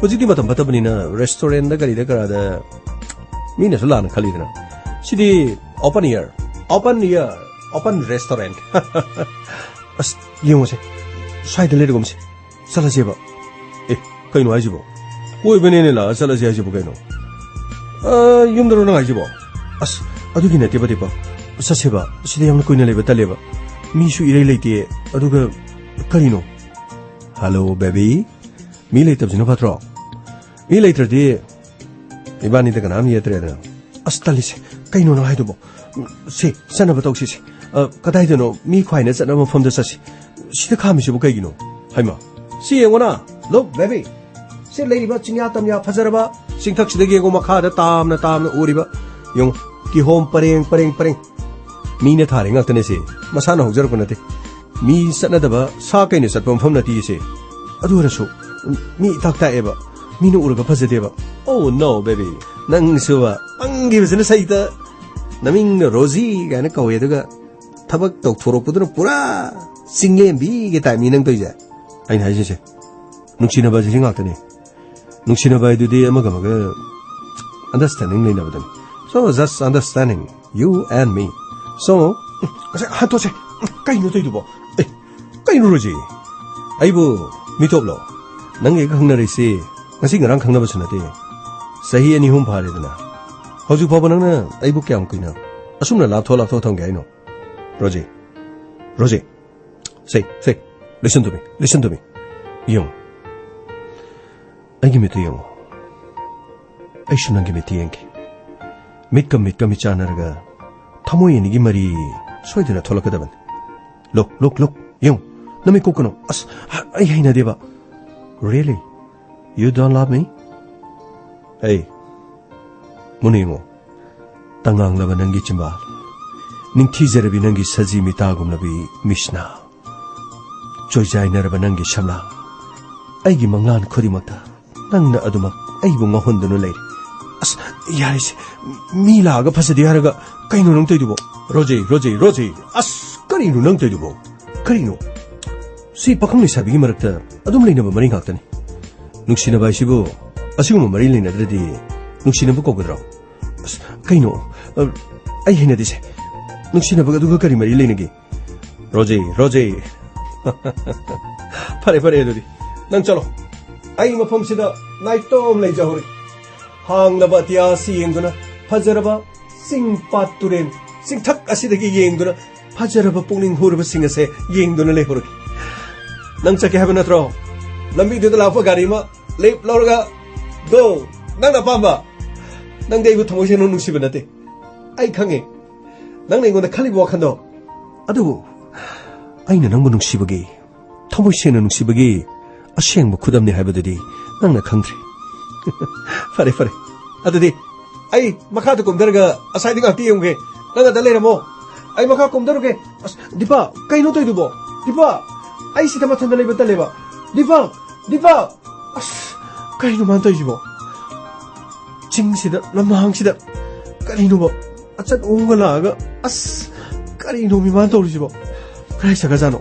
hojiti matam batabani na restaurant da gari da kara da mina sula na khali na sidi open restaurant as yemo se side le gom se sala je ba kai no ai ji bo koi bene ne la sala je ai ji bo kai no yum daro na ai ji bo as adu gi ne te ba sa se ba sidi yam koi ne le ba ta le ba 미슈 이래 레이티 어두가 카리노 할로 베비 미 레이터 지나 파트로 미 레이터디 이바니 데가 남이 예트레다 아스탈리세 카이노나 하이도보 시 산나바 독시시 까다이드노 미 콰이네 쩨나마 폼데 사시 시데 카미시보 카이기노 하이마 시 영원아 로 베비 시 레이바 칭야 땀야 파자라바 싱탁 시데게 고마 카다 땀나 오리바 용 기홈 빠링 मीने थारे ngakne se masana hojar ko nate mi satna daba sa kai ne satpam pham nati se adu rasu mi takta eba mi no urga phajade ba oh no baby nang suwa angi bisna saita naming rozi gana kawe daga tabak tok thorok pudna pura single bi ge ta mi nang toija ain haije se nungchina ba jing ngakne nungchina ba du de amaga maga understanding leina badan so just understanding you and me so 한토세 까이노 도이도 뭐 까이노로지 ꯑꯩꯕꯨ ꯃꯤꯇꯣꯞꯂꯣ ꯅꯪꯒ ꯈꯪꯅꯔꯤꯁꯤ ꯉꯁꯤ ꯉꯔꯥꯡ ꯈꯪꯅꯕꯁꯨ ꯅꯠꯇꯦ ꯆꯍꯤ 2-3 ꯐꯥꯔꯦꯗꯅ ꯍꯧꯖꯤꯛ ꯐꯥꯎꯕ ꯅꯪꯅ ꯑꯩꯕꯨ ꯀꯌꯥꯝ ꯀꯨꯏꯅ ꯑꯁꯨꯝꯅ ꯂꯥꯞꯊꯣꯛ ꯊꯝꯒꯦ ꯍꯥꯏꯅꯣ Roger say listen to me yong ꯑꯩꯒꯤ ꯃꯤꯠꯇꯨ ꯌꯦꯡꯉꯣ ꯑꯩꯁꯨ ꯅꯪꯒꯤ ꯃꯤꯠꯇ ꯌꯦꯡꯒꯦ ꯃꯤꯠꯀ ꯃꯤꯠ ꯆꯥꯟꯅꯔꯒ ꯊꯃꯣꯏ ꯑꯅꯤꯒꯤ ꯃꯔꯤ ꯁꯣꯏꯗꯅ ꯊꯣꯛꯂꯛꯀꯗꯕꯅꯤ look yong ꯅꯃꯤꯠ ꯀꯨꯞꯀꯅꯣ ꯑꯁ ꯑꯩ ꯍꯩꯅꯗꯦꯕ Really? You don't love me? Hey, ꯃꯨꯟꯅ ꯌꯦꯡꯉꯣ ꯇꯉꯥꯡꯂꯕ ꯅꯪꯒꯤ ꯆꯤꯝꯕꯥꯜ ꯅꯤꯡꯊꯤꯖꯔꯕꯤ ꯅꯪꯒꯤ ꯁꯖꯤ ꯃꯤꯇꯥꯒꯨꯝꯂꯕꯤ ꯃꯤꯁꯅꯥ ꯆꯣꯏꯖꯥꯏꯅꯔꯕ ꯅꯪꯒꯤ ꯁꯝꯂꯥꯡ ꯑꯩꯒꯤ ꯃꯪꯂꯥꯟ ꯈꯨꯗꯤꯡꯃꯛꯇ ꯅꯪꯅ ꯑꯗꯨꯃꯛ ꯑꯩꯕꯨ ꯉꯥꯎꯍꯟꯗꯨꯅ ꯂꯩꯔꯤ ꯑꯁ ꯌꯥꯔꯤꯁꯦ ꯃꯤ ꯂꯥꯛꯑꯒ ꯐꯖꯗꯦ ꯍꯥꯏꯔꯒ ꯀꯩꯅꯣ ꯅꯪ ꯇꯧꯏꯗꯨꯕꯣ Roger ꯑꯁ ꯀꯔꯤꯅꯣ ꯅꯪ ꯇꯧꯏꯗꯨꯕꯣ ꯀꯔꯤꯅꯣ ꯁꯤ ꯄꯥꯈꯪ ꯂꯩꯁꯥꯕꯤꯒꯤ ꯃꯔꯛꯇ ꯑꯗꯨꯝ ꯂꯩꯅꯕ ꯃꯔꯤ ꯉꯥꯛꯇꯅꯤ ꯅꯨꯡꯁꯤꯅꯕ ꯍꯥꯏꯁꯤꯕꯨ ꯑꯁꯤꯒꯨꯝꯕ ꯃꯔꯤ ꯂꯩꯅꯗ꯭ꯔꯗꯤ ꯅꯨꯡꯁꯤꯅꯕ ꯀꯧꯒꯗ꯭ꯔꯣ ꯑꯁ ꯀꯩꯅꯣ ꯑꯩ ꯍꯩꯅꯗꯦꯁꯦ ꯅꯨꯡꯁꯤꯅꯕꯒ ꯑꯗꯨꯒ ꯀꯔꯤ ꯃꯔꯤ ꯂꯩꯅꯒꯦ Roger ꯐꯔꯦ ꯑꯗꯨꯗꯤ ꯅꯪ ꯆꯠꯂꯣ ꯑꯩ ꯃꯐꯝꯁꯤꯗ ꯅꯥꯏꯇꯣꯝ ꯂꯩꯖꯍꯧꯔꯤ ꯍꯥꯡꯂꯕ ꯑꯇꯤꯌꯥꯁꯤ ꯌꯦꯡꯗꯨꯅ ꯐꯖꯔꯕ ꯆꯤꯡ ꯄꯥꯠ ꯇꯨꯔꯦꯟ ꯆꯤꯡꯊꯛ ꯑꯁꯤꯗꯒꯤ ꯌꯦꯡꯗꯨꯅ ꯐꯖꯔꯕ ꯄꯨꯛꯅꯤꯡ ꯍꯨꯔꯕꯁꯤꯡ ꯑꯁꯦ ꯌꯦꯡꯗꯨꯅ ꯂꯩꯍꯧꯔꯒꯦ ꯅꯪ ꯆꯠꯀꯦ ꯍꯥꯏꯕ ꯅꯠꯇ꯭ꯔꯣ ꯂꯝꯕꯤꯗꯨꯗ ꯂꯥꯛꯄ ꯒꯥꯔꯤ ꯑꯃ ꯂꯦꯞ ꯂꯧꯔꯒ ꯒꯣ ꯅꯪꯅ ꯑꯄꯥꯝꯕ ꯅꯪꯗꯤ ꯑꯩꯕꯨ ꯊꯃꯣꯏ ꯁꯦꯡꯅ ꯅꯨꯡꯁꯤꯕ ꯅꯠꯇꯦ ꯑꯩ ꯈꯪꯉꯦ ꯅꯪꯅ ꯑꯩꯉꯣꯟꯗ ꯈꯜꯂꯤꯕ ꯋꯥꯈꯜꯗꯣ ꯑꯗꯨꯕꯨ ꯑꯩꯅ ꯅꯪꯕꯨ ꯅꯨꯡꯁꯤꯕꯒꯤ ꯊꯃꯣꯏ ꯁꯦꯡꯅ ꯅꯨꯡꯁꯤꯕꯒꯤ ꯑꯁꯦꯡꯕ ꯈꯨꯗꯝꯅꯤ ꯍꯥꯏꯕꯗꯨꯗꯤ ꯅꯪꯅ ꯈꯪꯗ꯭ꯔꯦ ꯐꯔꯦ ꯑꯗꯨꯗꯤ ꯑꯩ ꯃꯈꯥꯗ ꯀꯨꯝꯊꯔꯒ ꯑꯁꯥꯏꯗ ꯉꯥꯛꯇꯤ ꯌꯦꯡꯉꯨꯒꯦ ꯅꯪ ꯑꯗ ꯂꯩꯔꯝꯃꯣ ꯑꯩ ꯃꯈꯥ ꯀꯨꯝꯊꯔꯨꯒꯦ ꯑꯁ ꯗꯤꯄꯥ ꯀꯩꯅꯣ ꯇꯧꯏꯗꯨꯕꯣ ꯗꯤꯄꯥ ꯑꯩ ꯁꯤꯗ ꯃꯊꯟꯗ ꯂꯩꯕ ꯇꯜꯂꯦꯕ ꯗꯤꯄꯥ ꯑꯁ ꯀꯩꯅꯣ ꯃꯥꯅ ꯇꯧꯏꯁꯤꯕꯣ ꯆꯤꯡꯁꯤꯗ ꯂꯝꯍꯥꯡꯁꯤꯗ ꯀꯔꯤꯅꯣꯕ ꯑꯆꯠ ꯑꯣꯡꯒ ꯂꯥꯛꯑꯒ ꯑꯁ ꯀꯔꯤꯅꯣ ꯃꯤꯃꯥꯅ ꯇꯧꯔꯤꯁꯤꯕꯣ ꯀꯔꯥꯏ ꯆꯠꯈ꯭ꯔꯖꯥꯠꯅꯣ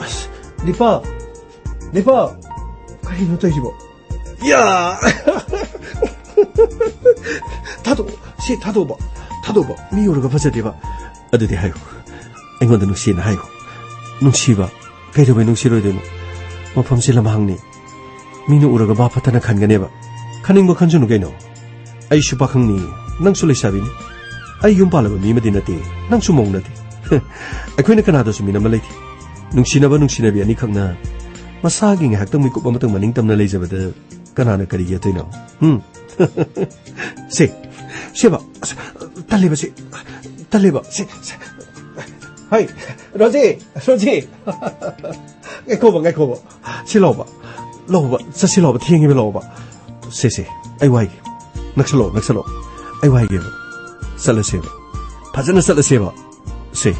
ꯑꯁ ꯗꯤꯄꯥ ꯀꯔꯤꯅꯣ ꯇꯧꯏꯁꯤꯕꯣ ꯌꯥ ꯊꯥꯗꯣꯛꯑꯣꯕ ꯃꯤ ꯎꯔꯒ ꯐꯖꯗꯦꯕ ꯑꯗꯨꯗꯤ ꯍꯥꯏꯌꯨ ꯑꯩꯉꯣꯟꯗ ꯅꯨꯡꯁꯤꯅ ꯍꯥꯏꯌꯨ ꯅꯨꯡꯁꯤꯕ ꯀꯩꯗꯧꯕꯩ ꯅꯨꯡꯁꯤꯔꯣꯏꯗꯣꯏꯅꯣ ꯃꯐꯝꯁꯤ ꯂꯝꯍꯥꯡꯅꯤ ꯃꯤꯅ ꯎꯔꯒ ꯕꯥ ꯐꯠꯇꯅ ꯈꯟꯒꯅꯦꯕ ꯈꯟꯅꯤꯡꯕ ꯈꯟꯖꯅꯨ ꯀꯩꯅꯣ ꯑꯩꯁꯨ ꯄꯥꯈꯪꯅꯤ ꯅꯪꯁꯨ ꯂꯩꯁꯥꯕꯤꯅꯤ ꯑꯩ ꯌꯨꯝ ꯄꯥꯜꯂꯕ ꯃꯤ ꯑꯃꯗꯤ ꯅꯠꯇꯦ ꯅꯪꯁꯨ ꯃꯧ ꯅꯠꯇꯦ ꯑꯩꯈꯣꯏꯅ ꯀꯅꯥꯗꯁꯨ ꯃꯤꯅꯝꯕ ꯂꯩꯇꯦ ꯅꯨꯡꯁꯤꯅꯕꯤ ꯑꯅꯤꯈꯛꯅ ꯃꯁꯥꯒꯤ ꯉꯥꯏꯍꯥꯛꯇꯪ ꯃꯤꯀꯨꯞ ꯑꯃꯇꯪ ꯃꯅꯤꯡ ꯇꯝꯅ ꯂꯩꯖꯕꯗ ꯀꯅꯥꯅ ꯀꯔꯤ ꯌꯦꯠꯇꯣꯏꯅꯣ ꯁꯦꯕ ꯇꯜꯂꯦꯕ ꯍꯥꯏ Roger ꯉꯥꯏꯈꯣꯕ ꯁꯤ ꯂꯥꯎꯕ ꯆꯠꯁꯤ ꯂꯥꯎꯕ ꯊꯦꯡꯉꯦꯕ ꯂꯥꯎꯕ ꯁꯦ ꯑꯩ ꯋꯥꯏꯒꯦ ꯅꯛꯁꯜꯂꯣ ꯑꯩ ꯋꯥꯏꯒꯦꯕ ꯆꯠꯂꯁꯦꯕ ꯐꯖꯅ ꯆꯠꯂꯁꯦꯕ ꯁꯦ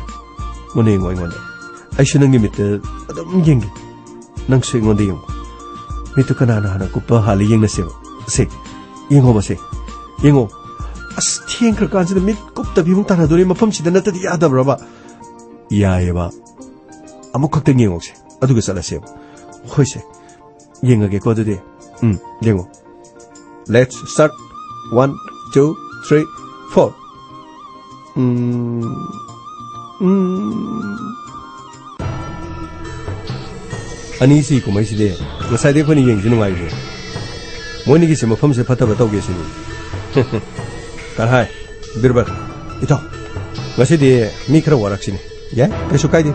ꯃꯨꯟꯅ ꯌꯦꯡꯉꯣ ꯑꯩꯉꯣꯟꯗ ꯑꯩꯁꯨ ꯅꯪꯒꯤ ꯃꯤꯠꯇ ꯑꯗꯨꯝ ꯌꯦꯡꯒꯦ ꯅꯪꯁꯨ ꯑꯩꯉꯣꯟꯗ ꯌꯦꯡꯉꯣ ꯃꯤꯠꯇꯨ ꯀꯅꯥꯅ ꯍꯥꯟꯅ ꯀꯨꯞꯄ ꯍꯥꯜꯂ ꯌꯦꯡꯅꯁꯦꯕ ꯁꯦ ꯌꯦꯡꯉꯣ ꯑꯁ ꯊꯦꯡꯈ꯭ꯔꯀꯥꯟꯁꯤꯗ ꯃꯤꯠ ꯀꯨꯞꯇꯕꯤꯃꯨꯛ ꯇꯥꯟꯅꯗꯣꯔꯤ ꯃꯐꯝꯁꯤꯗ ꯅꯠꯇꯗꯤ ꯌꯥꯗꯕ꯭ꯔꯕ ꯌꯥꯏꯌꯦꯕ ꯑꯃꯨꯛ ꯈꯛꯇꯪ ꯌꯦꯡꯉꯣꯁꯦ ꯑꯗꯨꯒ ꯆꯠꯂꯁꯦꯕ ꯍꯣꯏꯁꯦ ꯌꯦꯡꯉꯒꯦꯀꯣ ꯑꯗꯨꯗꯤ ꯌꯦꯡꯉꯣ Let's start 1 2 3 4 ꯑꯅꯤꯁꯤ ꯀꯨꯝꯍꯩꯁꯤꯗꯤ ꯉꯁꯥꯏꯗꯤ ꯑꯩꯈꯣꯏꯅ ꯌꯦꯡꯁꯤ ꯅꯨꯡꯉꯥꯏꯔꯤꯅꯦ ꯃꯣꯏꯅꯤꯒꯤꯁꯦ ꯃꯐꯝꯁꯦ ꯐꯠꯇꯕ ꯇꯧꯒꯦ ꯁꯤꯅꯤ ꯀꯔꯍꯥꯏ ꯕꯤꯔꯕꯜ ꯏꯇꯥꯎ ꯉꯁꯤꯗꯤ ꯃꯤ ꯈꯔ ꯋꯥꯔꯛꯁꯤꯅꯤ ꯌꯥꯏ ꯀꯩꯁꯨ ꯀꯥꯏꯗꯦ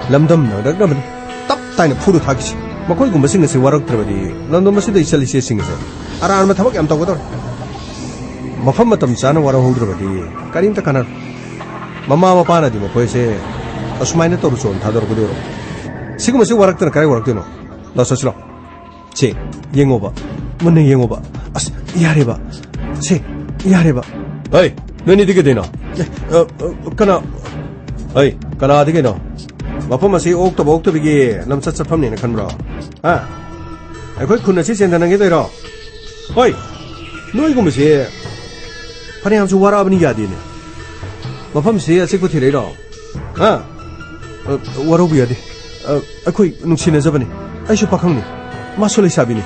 ꯂꯝꯗꯝ ꯅꯛꯅꯕꯅꯤ ꯇꯞ ꯇꯥꯏꯅ ꯐꯨꯔ ꯊꯥꯈꯤꯁꯤ ꯃꯈꯣꯏꯒꯨꯝꯕꯁꯤꯡ ꯑꯁꯤ ꯋꯥꯔꯛꯇ꯭ꯔꯕꯗꯤ ꯂꯝꯗꯝ ꯑꯁꯤꯗ ꯆꯠꯂꯤꯁꯦꯁꯤꯡ ꯑꯁꯦ ꯑꯔꯥꯟꯕ ꯊꯕꯛ ꯌꯥꯝ ꯇꯧꯒꯗꯧꯔꯦ ꯃꯐꯝ ꯃꯇꯝ ꯆꯥꯅ ꯋꯥꯔꯛꯍꯧꯗ꯭ꯔꯕꯗꯤ ꯀꯔꯤꯝꯇ ꯀꯥꯟꯅꯔꯣꯏ ꯃꯃꯥ ꯃꯄꯥꯅꯗꯤ ꯃꯈꯣꯏꯁꯦ ꯑꯁꯨꯃꯥꯏꯅ ꯇꯧꯔꯨꯆꯣꯅ ꯊꯥꯗꯣꯔꯛꯀꯗꯣꯏꯔꯣ ꯁꯤꯒꯨꯝꯕꯁꯤ ꯋꯥꯔꯛꯇꯅ ꯀꯔꯥꯏ ꯋꯥꯔꯛꯇꯣꯏꯅꯣ ꯆꯠꯁꯤꯂꯣ ꯁꯦ ꯌꯦꯡꯉꯣꯕ ꯃꯨꯟꯅ ꯌꯦꯡꯉꯣꯕ ꯑꯁ ꯌꯥꯔꯦꯕ ꯍꯩ ꯅꯣꯏꯅꯤꯗꯤ ꯀꯩꯗꯩꯅꯣ ꯀꯅꯥꯗꯤ ꯀꯩꯅꯣ ꯃꯐꯝ ꯑꯁꯤ ꯑꯣꯛꯇꯕꯒꯤ ꯂꯝꯆꯠ ꯆꯠꯐꯝꯅꯦꯅ ꯈꯟꯕ꯭ꯔꯣ ꯑꯩꯈꯣꯏ ꯈꯨꯟ ꯑꯁꯤ ꯆꯦꯟꯊꯅꯒꯦ ꯇꯧꯔꯣ ꯍꯣꯏ ꯅꯣꯏꯒꯨꯝꯕꯁꯤ ꯐꯅꯌꯥꯝꯁꯨ ꯋꯥꯔꯛꯑꯕꯅꯤ ꯌꯥꯗꯦꯅꯦ ꯃꯐꯝꯁꯤ ꯑꯆꯤꯛꯄ ꯊꯤꯔꯛꯏꯔꯣ ꯋꯥꯔꯧꯕ ꯌꯥꯗꯦ ꯑꯩꯈꯣꯏ ꯅꯨꯡꯁꯤꯅꯖꯕꯅꯤ ꯑꯩꯁꯨ ꯄꯥꯈꯪꯅꯤ ꯃꯥꯁꯨ ꯂꯩꯁꯥꯕꯤꯅꯤ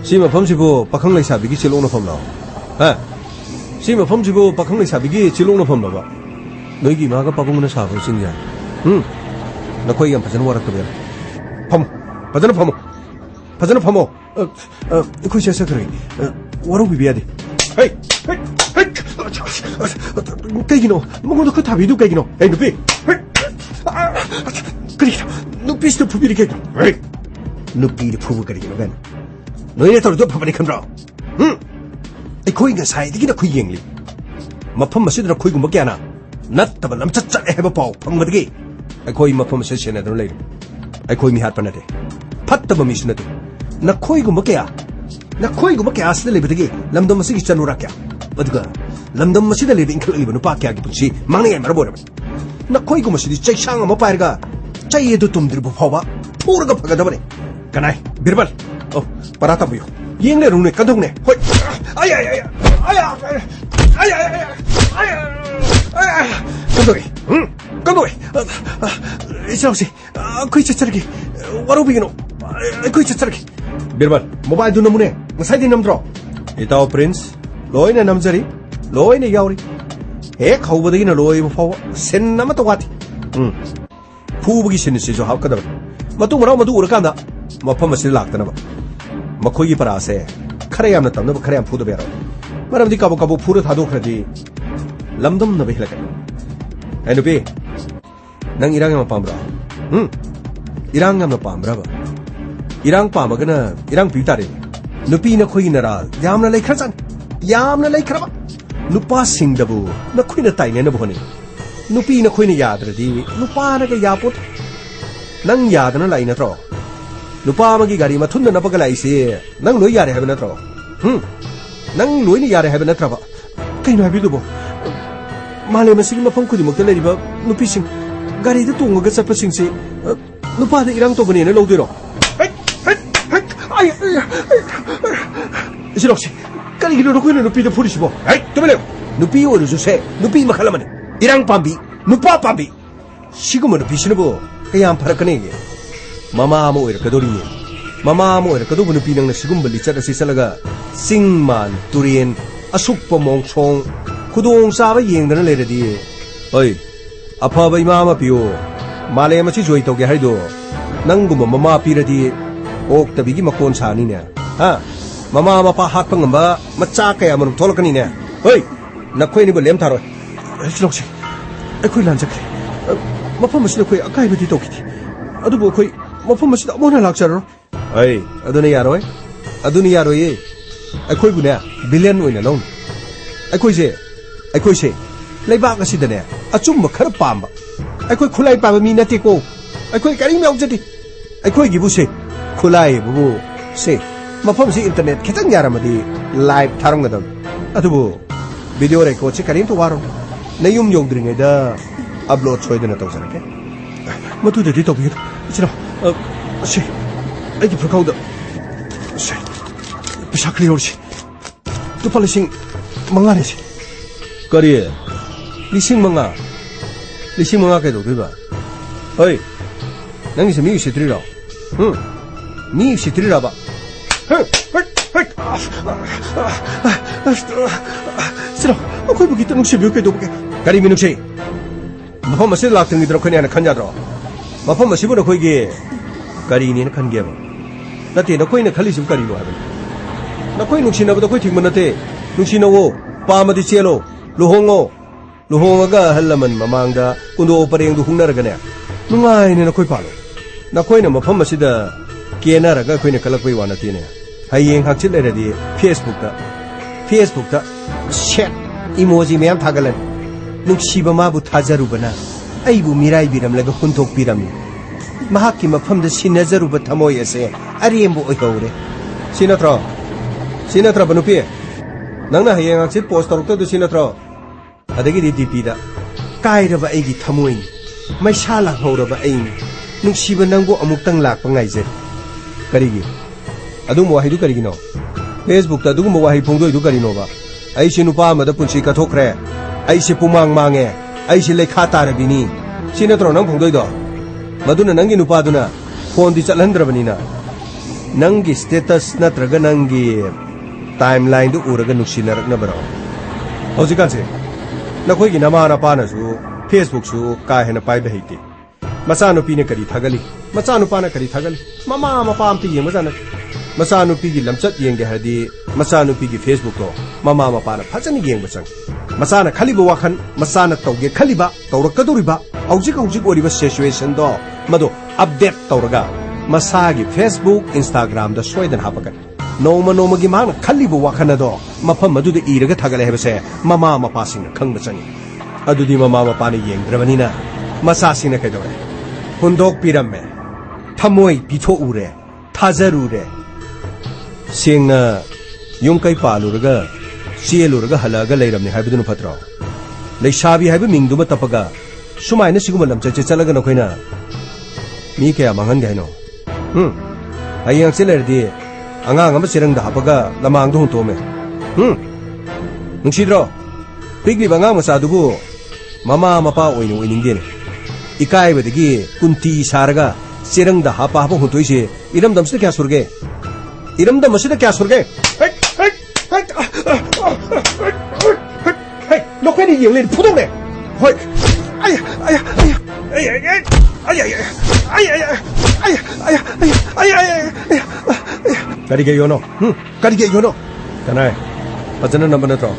ꯁꯤ ꯃꯐꯝꯁꯤꯕꯨ ꯄꯥꯈꯪ ꯂꯩꯁꯥꯕꯤꯒꯤ ꯆꯤꯂꯣꯛꯅꯐꯝꯂꯣ ꯁꯤ ꯃꯐꯝꯁꯤꯕꯨ ꯄꯥꯈꯪ ꯂꯩꯁꯥꯕꯤꯒꯤ ꯆꯤꯂꯣꯛꯅꯐꯝꯂꯣꯕ ꯅꯣꯏꯒꯤ ꯏꯃꯥꯒ ꯄꯥꯕꯨꯡꯅ ꯁꯥꯕ ꯆꯤꯡꯁꯦ नखोई यम फजन वरक तबेर फम फजन फमो इखोई से सकरे वरो बिबियादि हे कइगिनो मगोदो ख थाबिदु कइगिनो हे नुपि करि नुपिस फुबिरि कइगिनो हे नुपि फुबु करिगिनो बेन नोइने तोर दो फबनि खनब्रा इखोई ग साइदि गिना खुइ येंगलि मफम मसिदना खुइ गुम क्याना नत्तब लमचत चले हेब पाउ फमगदि अखोई मफम से सेनदन लेर अखोई मिहात पनते फत्तब मिसनते नखोई गुम क्या असले लेबदगी लमदम मसिगी चनुरा क्या अदुगा लमदम मसिदा लेबि इंखललिबन नुपा क्या गी पुंसी मांगने मर बोरब नखोई गुम मसिदी चैसांग म पाइरगा चैयेदु तुमद्रिबु फावा फुरगा फगदबने कनाय बिरबल ओ पराता बुयो येंगले रुने कदोंने होय आय आय आय आय आय आय आय कंदोई इसाउसी कोई चचरगी वरो बिगनो कोई चचरगी बिरबल मोबाइल दु नमुने मसाइदि नमद्रो इताओ प्रिंस लोइने नमजरी लोइने यावरी हे खौबदगिना लोइबो फाव सेन नम तवाति फुबगी सिनसिजो हावकदब मतु मराव मदु उरकांदा मफम असि लाक्तनबा मखोगी परासे खरे यामना तमनब खरे याम फुदो बेरो मरमदि काबो काबो फुरो थादोखरदि लमदम नबे हिलक ए नुपि नंग इरांग याम पामब्रा इरांग याम पामब्राबा इरांग पामगना इरांग पितारे नुपि न खोई नरा यामना लेखरजान यामना लेखरबा नुपा सिंगदबु न खोइना ताइने न बहने नुपि न खोइना याद्रदि नुपा नग यापोत नंग यादना लाई नत्रो नुपा मगी गाड़ी मथुन न नपग लाइसे नंग लोइ यारे हबे नत्रो नंग लोइनि यारे हबे नत्रबा कइनो हबिदुबो माले मसिग मफम खुदिमक लेरिबा नुपिसिंग गाड़ी द तोंगगा चपसिंगसे नुपा द इरांग तोबने न लौदिरो इसिरोक्सी करिगिनो रखोइनो नुपि द फुरिसिबो हे तबले नुपि ओरुजुसे नुपि मखलमने इरांग पाम्बी नुपा पाम्बी सिगुम नुपिसिनबो कयाम फरकनेगे ममा आमो ओइरकदोरिने ममा आमो ओइरकदोबु नुपि नंगना सिगुम बलिचत असि चलगा सिंगमान तुरियन असुक्प मोंगसोंग खुदोंग चाबा येंगदना लेरदि ओइ अफब इमामा पियो माले मछि जोइ तोगे हाइदो नंगुम ममा पिरदि ओक्तबिगी मकोन सानिने हा ममा मपा हातप ngamba मचा कया मनु थोलकनिने ओइ नखोइनिबो लेम थारो सिलोक्सि अखोइ लानजखै मफम मसिद खोइ अकाइबदि तोखिति अदुबो खोइ मफम मसिद अमोना लाक्चरो ओइ अदुने यारोय अखोइ बुने बिलियन ओइना लोन अखोइसे लेबाक असिदने अचुम खर पाamba अखोइ खुलाई पाबा मी नतेको अखोइ करि मेउजति अखोइ गिबुसे खुलाई बुबु से मफम से इंटरनेट खितंग यारमदि लाइव थारंगदम अदुबो वीडियो रेकॉर्ड से करिन तो वारो नयुम योंद्रिङैदा अपलोड सोइदना तौसरके मतुदि तौबियो इचनो से अइगि फुकाउदा से पिसाखलि होरसि तो पलिसिंग मंगाने से करिए लिसिंग मंगा के दोबा ओइ नंगी से मी सित्रिरा मी सित्रिराबा सिरो अखोइ बुगी त नुसिबियो के दोबके करि मिनुसे मफम असे लाक्तंगी द्रो खनिया खनजाद्रो मफम असिबो नखोइगे करिनि न खनगेबा नते नखोइना खलिसिम करिनो हाबे नखोइ नुसिनबो दखोइ थिंग मनते नुसिनवो पामदि चेलो लुहोंगा हल्लमन ममांगदा कुंदो परेंगदु हुंगनरगने नुंगाइने नखोइ पालो नखोइना मफम असिदा केनारगा खोइना कलकपै वानतिने हयेंग हाकचित लेरदि फेसबुक शेट इमोजी मैम थागलन नुक्सिबा माबु थाजरुबना अइबु मिराइ बिरमलगा हुंथोक पिरमि महाकि मफमद सिनजरुब थमोय असे अरेमबु ओइहौरे सिनत्र बनुपि नंगना हयेंग हाकचित पोस्ट तौरक्तदु सिनत्र अदगी डीपीदा काइरबा अइगी थमोय मैसा लांहौरबा अइ नुक्सिबा नंगु अमुक्तंग लाकपा ngaइजे करिगी अदुम वाहिदु करिगिनो फेसबुक ता दुगुम वाहि फोंदोइदु करिनोबा अइसि नुपा अमदा पुंसि कथोखरे अइसि पुमांग मांगे अइसि लेखा तारबिनी सिनत्रो नंग फोंदोइदो मदुना नंगी नुपादुना फोन दि चलहंद्रबनिना नंगी स्टेटस नत्रगा नंगी टाइमलाइन दु उरगा नुक्सिनरकनबरो हौजिकानसे नखोइगी नमा नपानसु फेसबुक सु का हेना पाइबा हेति ꯃꯆꯥꯅꯨꯄꯤꯅ ꯀꯔꯤ ꯊꯥꯒꯠꯂꯤ ꯃꯆꯥꯅꯨꯄꯥꯅ ꯀꯔꯤ ꯊꯥꯒꯠꯂꯤ ꯃꯃꯥ ꯃꯄꯥ ꯑꯝꯇ ꯌꯦꯡꯕꯖꯥꯠ ꯃꯆꯥꯅꯨꯄꯤꯒꯤ ꯂꯝꯆꯠ ꯌꯦꯡꯒꯦ ꯍꯥꯏꯔꯗꯤ ꯃꯆꯥꯅꯨꯄꯤꯒꯤ ꯐꯦꯁꯕꯨꯛꯇꯣ ꯃꯃꯥ ꯃꯄꯥꯅ ꯐꯖꯅ ꯌꯦꯡꯕ ꯆꯪꯏ ꯃꯆꯥꯅ ꯈꯜꯂꯤꯕ ꯋꯥꯈꯜ ꯃꯆꯥꯅ ꯇꯧꯒꯦ ꯈꯜꯂꯤꯕ ꯇꯧꯔꯛꯀꯗꯧꯔꯤꯕ ꯍꯧꯖꯤꯛ ꯑꯣꯏꯔꯤꯕ ꯁꯤꯆꯨꯋꯦꯁꯟꯗꯣ ꯃꯗꯨ ꯑꯞꯗꯦꯠ ꯇꯧꯔꯒ ꯃꯁꯥꯒꯤ ꯐꯦꯁꯕꯨꯛ ꯏꯟꯁꯇꯥꯒ꯭ꯔꯥꯝꯗ ꯁꯣꯏꯗꯅ ꯍꯥꯞꯄꯛꯀꯅꯤ ꯅꯣꯡꯃꯒꯤ ꯃꯍꯥꯛꯅ ꯈꯜꯂꯤꯕ ꯋꯥꯈꯜ ꯑꯗꯣ ꯃꯐꯝ ꯑꯗꯨꯗ ꯏꯔꯒ ꯊꯥꯒꯠꯂꯦ ꯍꯥꯏꯕꯁꯦ ꯃꯃꯥ ꯃꯄꯥꯁꯤꯡꯅ ꯈꯪꯕ ꯆꯪꯏ ꯑꯗꯨꯗꯤ ꯃꯃꯥ ꯃꯄꯥꯅ ꯌꯦꯡꯗ꯭ꯔꯕꯅꯤ나 ꯃꯆꯥꯁꯤꯡꯅ ꯀꯩꯗꯧꯔꯦ ꯍꯨꯟꯗꯣꯛꯄꯤꯔꯝꯃꯦ ꯊꯃꯣꯏ ꯄꯤꯊꯣꯛꯎꯔꯦ ꯊꯥꯖꯔꯨꯔꯦ ꯁꯦꯡꯅ ꯌꯨꯝ ꯀꯩ ꯄꯥꯜꯂꯨꯔꯒ ꯆꯦꯜꯂꯨꯔꯒ ꯍꯜꯂꯛꯑꯒ ꯂꯩꯔꯝꯅꯤ ꯍꯥꯏꯕꯗꯨꯅ ꯐꯠꯇ꯭ꯔꯣ ꯂꯩꯁꯥꯕꯤ ꯍꯥꯏꯕ ꯃꯤꯡꯗꯨꯃ ꯇꯞꯄꯒ ꯁꯨꯃꯥꯏꯅ ꯁꯤꯒꯨꯝꯕ ꯂꯝꯆꯠꯁꯦ ꯆꯠꯂꯒ ꯅꯈꯣꯏꯅ ꯃꯤ ꯀꯌꯥ ꯃꯥꯡꯍꯟꯒꯦ ꯍꯥꯏꯅꯣ ꯍꯌꯦꯡ ꯍꯪꯆꯤꯠ ꯂꯩꯔꯗꯤ ꯑꯉꯥꯡ ꯑꯃ ꯆꯦꯔꯪꯗ ꯍꯥꯞꯄꯒ ꯂꯃꯥꯡꯗ ꯍꯨꯟꯇꯣꯛꯑꯝꯃꯦ ꯅꯨꯡꯁꯤꯗ꯭ꯔꯣ ꯄꯤꯛꯂꯤꯕ ꯑꯉꯥꯡ ꯃꯆꯥꯗꯨꯕꯨ ꯃꯃꯥ ꯃꯄꯥ ꯑꯣꯏꯅ ꯑꯣꯏꯅꯤꯡꯗꯦꯅꯦ 이까이버드기 꿈티 사르가 찌릉다 하빠 하고 훈토이시 이름담 쓰게 하소르게 이름담 쓰게 하소르게 너케니 영린 푸동네 허이 가리게 요노 가리게 요노 가나이 바자는 남바나토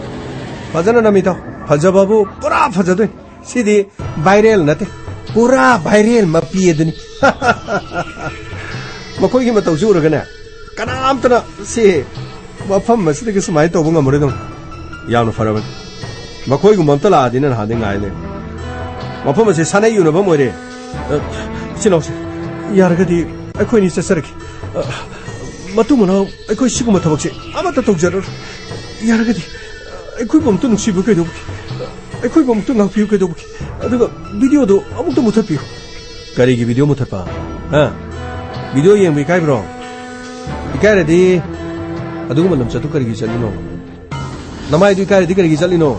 바자는 남이토 바자바부 뿌라 바자도 시디 바이럴 나테 पूरा वायरल मपीदनी मखोई मतौ जुरगने कनामतना से मफम मसिदगे सुमाय तौब ngमरेदम यावनो फरबन मखोई गुममता लादिन हादे गायले मफम से सानै युनबम ओरे सिनौसे यारगदी अखोइनि चसरकी मतु मनो अखोइ सिगुम थबकसे अमता तौजर यारगदी अखोइ बमतु नुसिबु कइदोबकी अखोइ बमतु नापियु कइदोबकी अदुगा वीडियोदो अमुक्तो मुथपियो करीगी वीडियो मुथपा वीडियो येंबि काइब्रो इकाइरदि अदुगा मलम चतु करीगी चलिनो नमाइदु इकाइरदि करीगी चलिनो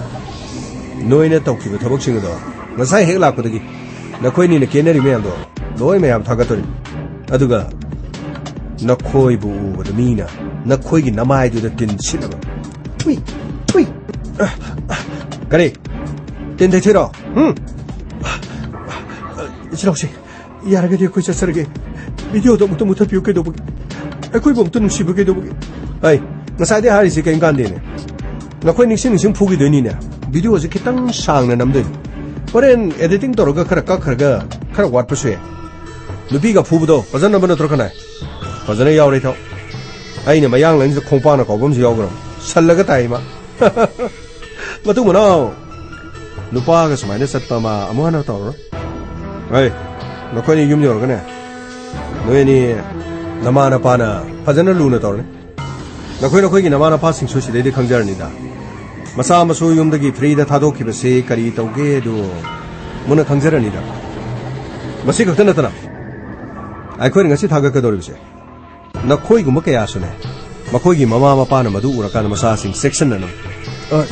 नोइने तौखिबो थबकसिंगदो ngасai hek lakudagi nakhoi ni kenari meyamdo loi meyam thagatori aduga nakhoi bu ubada mina nakhoi gi namai du da tin sinaba tui tui kare tin de thiro 이치라오시 야라게디 코이 자서르게 비디오도 무토 무토 비오케도 보기 에코이 bomto 누시부게도 보기 아이 나사데 하리시 게임 간데네 나코이 닉신 푸기 되니네 비디오지 키땅 상나 남들 호렌 에디팅 도로가 카라카 카라가 카라 왓푸스에 누비가 푸부도 버전 넘버는 들어가나 버전에 야오레토 아이네 마양 렌즈 콩파나 거범지 야오그럼 살라가 타이마 마투 모노 누파가 수마이네 삿파마 아무 하나 떠오르 Hey, nakhoni yum yor gane. Noeni namana pana phajana luna torne. Nakhoi gi namana pa sing susi de khangjar ni da. Masa masu yum dagi free da thado ki base kari tauge do muna khangjar ni da. Masi khakta na tana. Ai khoi ngasi thaga ka dor bise. Nakhoi gu makaya sune. Makhoi gi mama mapa na madu ura kan masa sing section na no.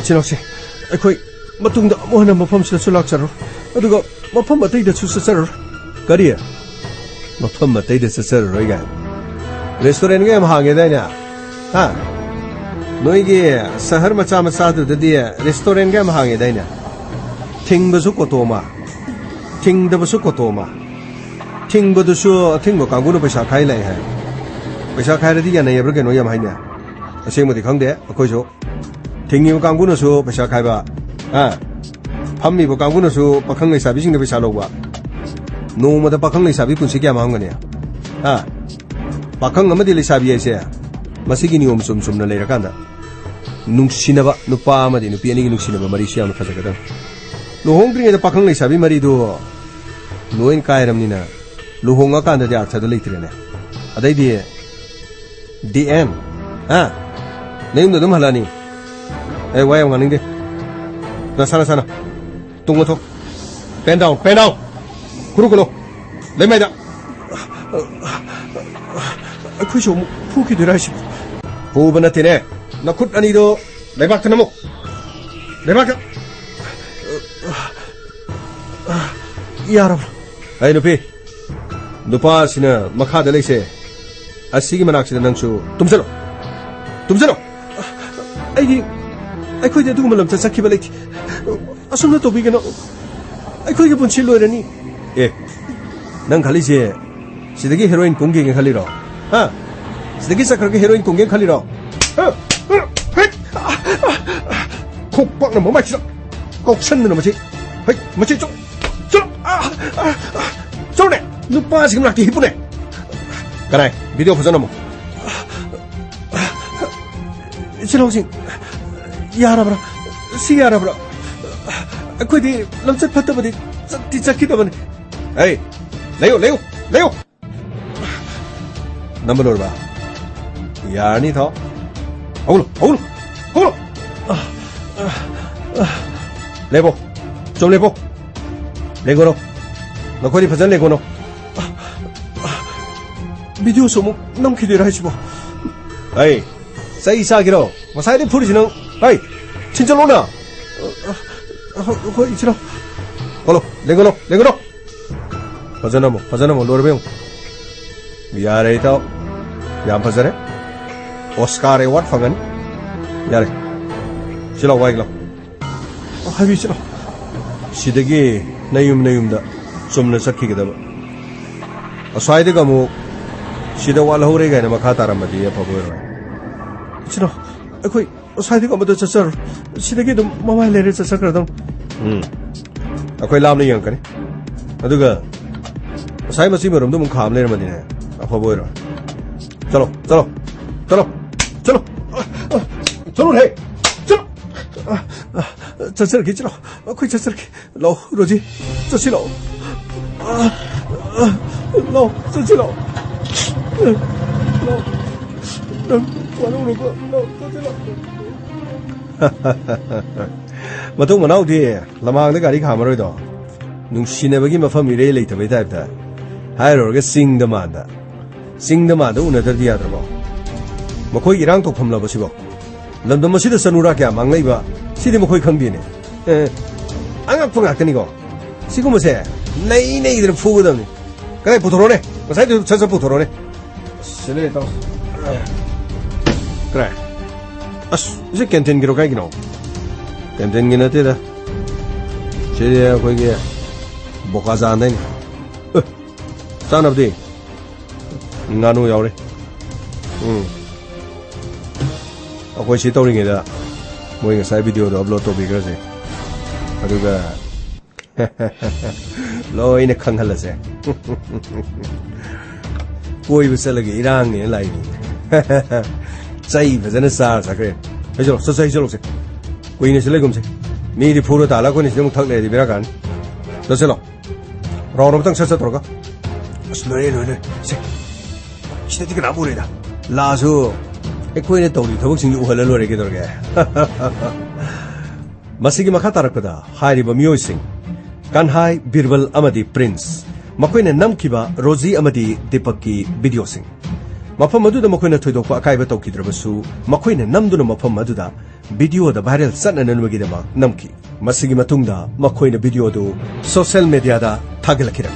Chinoxe. Ai khoi matungda mohna mafam sila sulak charo. Aduga मफम अतैदा सुससर करिए मफम अतैदा ससर रोइगा restaurant के हांगे दैना हा नोइगे शहर मचा मचा दुदि restaurant के हांगे दैना थिंगबसु कोतोमा थिंगदबसु कोतोमा थिंगबदुसु थिंगब कांगुनो पैसा खाइ लै है पैसा खाइरदि याना यब्र केनो याम हाइना असेंमदि खंगदे अखोइसु थिंगिब कांगुनोसु पैसा खाइबा हा फम्मीबो कांगुनसु पाखंग लैसाबीसिंग पैसा लौबा नोमदा पाखंग लैसाबी पुंसि क्या मांगने हा पाखंग अमदि लैसाबी आइसे मसिगी नियम सुम सुमना लेरकांदा नुंसिनबा नुपा अमदि नुपि अनिगी नुंसिनबा मरि सियाम फजगदा लुहोंग्रिङेदा पाखंग लैसाबी मरिदो नोइन कायरमनिना लुहोंगा कांदा अर्थदा लैत्रेने अदैदि डी एम हा नेमदो दम हलानी ए वाय ngani de na sana tung to pen down kuru kulo le mai da akhoi so pu ki dira shi pu bana tine na khut ani do le bak na mo le bak yarab ai no pe nupa sina makha da leise asigi manak sina nangsu tumsalo ai khoi de du malam ta sakhi balai asumna to bigano ai khoi ge punchi loirani 난 갈리지 시대기 헤로인 공격에 갈리러 시대기 사크르게 헤로인 공격에 갈리러 콕 빡는 뭐 마치라 꼭 쳤는 뭐지 뭐지 저네 누빠 지금 낙디 히쁘네 가라이 비디오 보잖아 뭐 신호신 야라브라 시야라브라 거기 람set 파트버디 뒤짝기다만 에이 레오 넘버 봐 야니 더 어글로 레보 좀 레고노 너 거기 버전 레고노 비디오 소목 넘기되라 하시고 에이 사이사기로 뭐 사이드 풀이지는 에이 진짜 로나 거기 있으라 걸로 레고노 버전하모 노르병 미아레 더 양 버전에 오스카르 왓 펑은 야레 실어 와이글로 하비 실어 시대기 나윰다 좀나 삭히게다 아사이드가 뭐 시대 왈호레가 나 마카타람마디 야파보여 실어 거기 사이드가 뭐더 쳤어 시대기도 마마레레 쳤어거든 아코이 람네 양카네 아두가 사이 마시머럼도 문 감내르마디네 아파보여 चलो 해 चल के चलो कोई चल के लो रोजी चलो लो चलो मतुंग मनाउदि लमांगदा गारि खामरोइदो नुंसिनेबगी मफम इरे लेइतबै टाइपदा हाइरोगे सिंगदमादा उनदरदि याद्रबो मखोइ इरांग तोफमलबसिबो लंदम मसिदा सनुरा क्या मांगलैबा सिदि मखोइ खंबिने आंगाक् फंगाक्तनिगो सिगुमसे नैदर फुगदमनि कदाइ पुथरोने मसाइदो छछ पुथरोने सिले तो कराइ अस इसे कैंटीन गिरो काइगिनो कैंटीन गिना तेदा सिदि अखोइगे बोका जानाइ चानबदि nganu yaure akoi si tawringe da moi nga sai video do upload to bigger se aduga loi ne khanghalase koi bisalage irang ne lai ni chai bajana sa sakre hejolo sa hejolo se koi ne sele gumse mi di phuro ta la ko ni jong thak le di bera kan do selo ro ro tang sa sa torga asloe se 시대가 나보래다 라서 에코인의 도리 더벅싱이 우할러로래 게더게 마시기 마카 따라거다 하이리바 미오싱 간하이 비르벌 아마디 프린스 마코인의 남키바 로지 아마디 디팍기 비디오싱 마펌 마두다 마코인의 토이도파 아카이바 토키드러버수 마코인의 남두는 마펌 마두다 비디오다 바이럴 싼나는 먹이데마 남키 마시기 마퉁다 마코인의 비디오도 소셜 미디어다 타글라키라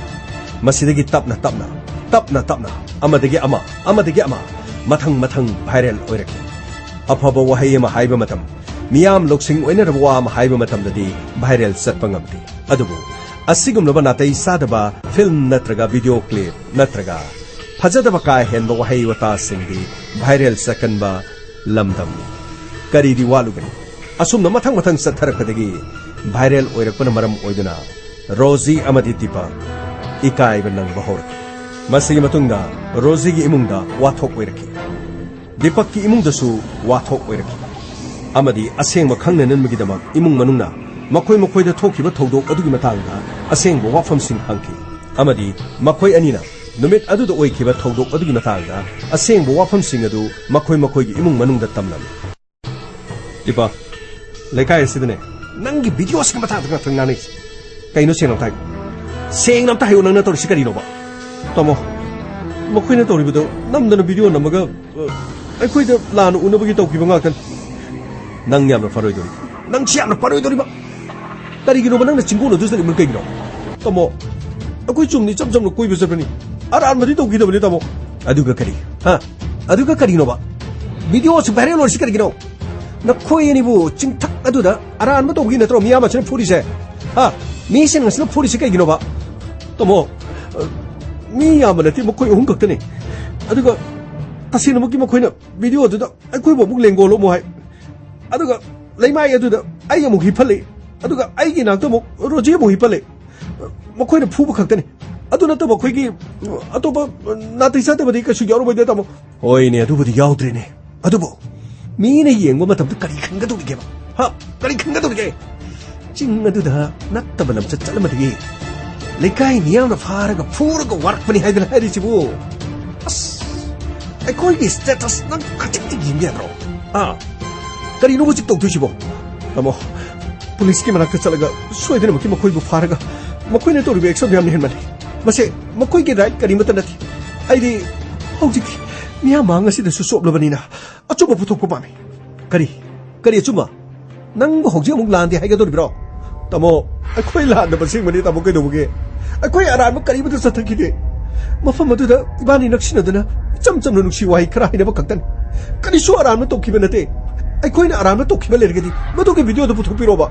마시데기 탑나 amadagi ama mathang viral oiraki afaba wahai ma haiba matam miyam loksing oiner wa ma haiba matam dadi viral satpa ngamdi adubu asigum loba natai sadaba film natraga video clip natraga phajadaba ka henba wahai wata singdi viral sakanba lamdam kari di walugani asum na mathang satharakadagi viral oirakpana maram oiduna rozi amadi tipa ikai banang bahorki masigi matungda rozi gi imungda wathok oiraki dipak ki imungdasu wathok oiraki amadi asengba khangnanan magidamak imung manungna makoi da thokiba thodok adugi matangda asengba wafam sing hangki amadi makoi anina numit adu da oikiba thodok adugi matangda asengba wafam sing adu makoi gi imung manungda tamlam dipa lekai sidne nangi video sing matangda ngani kaino senam tai senam tai unang na tor sikari no ba tomo makoina toribudo namdana video namaga aikoida lanu unabagi tawkiba ngaktan nang yamna faroidori nang chiamna faroidori ba tarigino ba nangna chingona dusari mun kaigino tomo akoi chumni chamno koiba sapani aran mari tawkida bani tomo aduga kari no ba video se viral or sikarigino na koyeni bu chingthak aduda aran ma tawki na tro miyama chine furise mi sen ngasna furise kaigino ba tomo me यामनती मखोई अहुम खक्तनी अदुगा तसेनमकी मखोइना video अदुदा अखोइ बमुक लेंगोलो मोहाय अदुगा लेमाय अदुदा आई अमुक हिफले अदुगा आईगी नाक्तो मु रोजी अमुक हिफले मखोइना फुब खक्तनी अदु नत मखोइगी अतोप नातै सातबदि कछु यारो बदे तमो होइने अदुबदि याउद्रेने अदुबो मीने येंगबो मतमदु करी खंगदुगे हा करी खंगदुगे चिंग अदुदा नत्तब लमच चलमदि लेकाई नियामना फारगा फुरगा वर्कपनि हाइदना हारिसिबो अस अखोइगी स्टेटस नंग खचिति यिंगेब्रो करीनो बुजि तोक्तुसिबो तमो पुलिस की मनाक्ता चलगा सोइदना मखि मखोइबो फारगा मखोइने तोरिबे एक्शन यामनि हेनमनि मसे मखोइगी राइट करीमत नथि आइदि हौजिक मिया मांगसिदसु सोबलबनिना अचुबो पुथोकको पामे करी अचुमा नंग हौजि अमुक लांदे हाइगदोरिब्रो तमो अखोइ लांदबा सिंगमनि तमो कइदोबगे अखोइ अरानबो करीबदु सथखिदे मफम अदुदा इबानी नक्सिनदना चमचम नुक्सी वाहि खरा हाइनबा खक्तन करिसु अरानबो तोखिबे नते अखोइना अरानबो तोखिबे लेरगदि मदुगे वीडियोदो पुथोकपिरोबा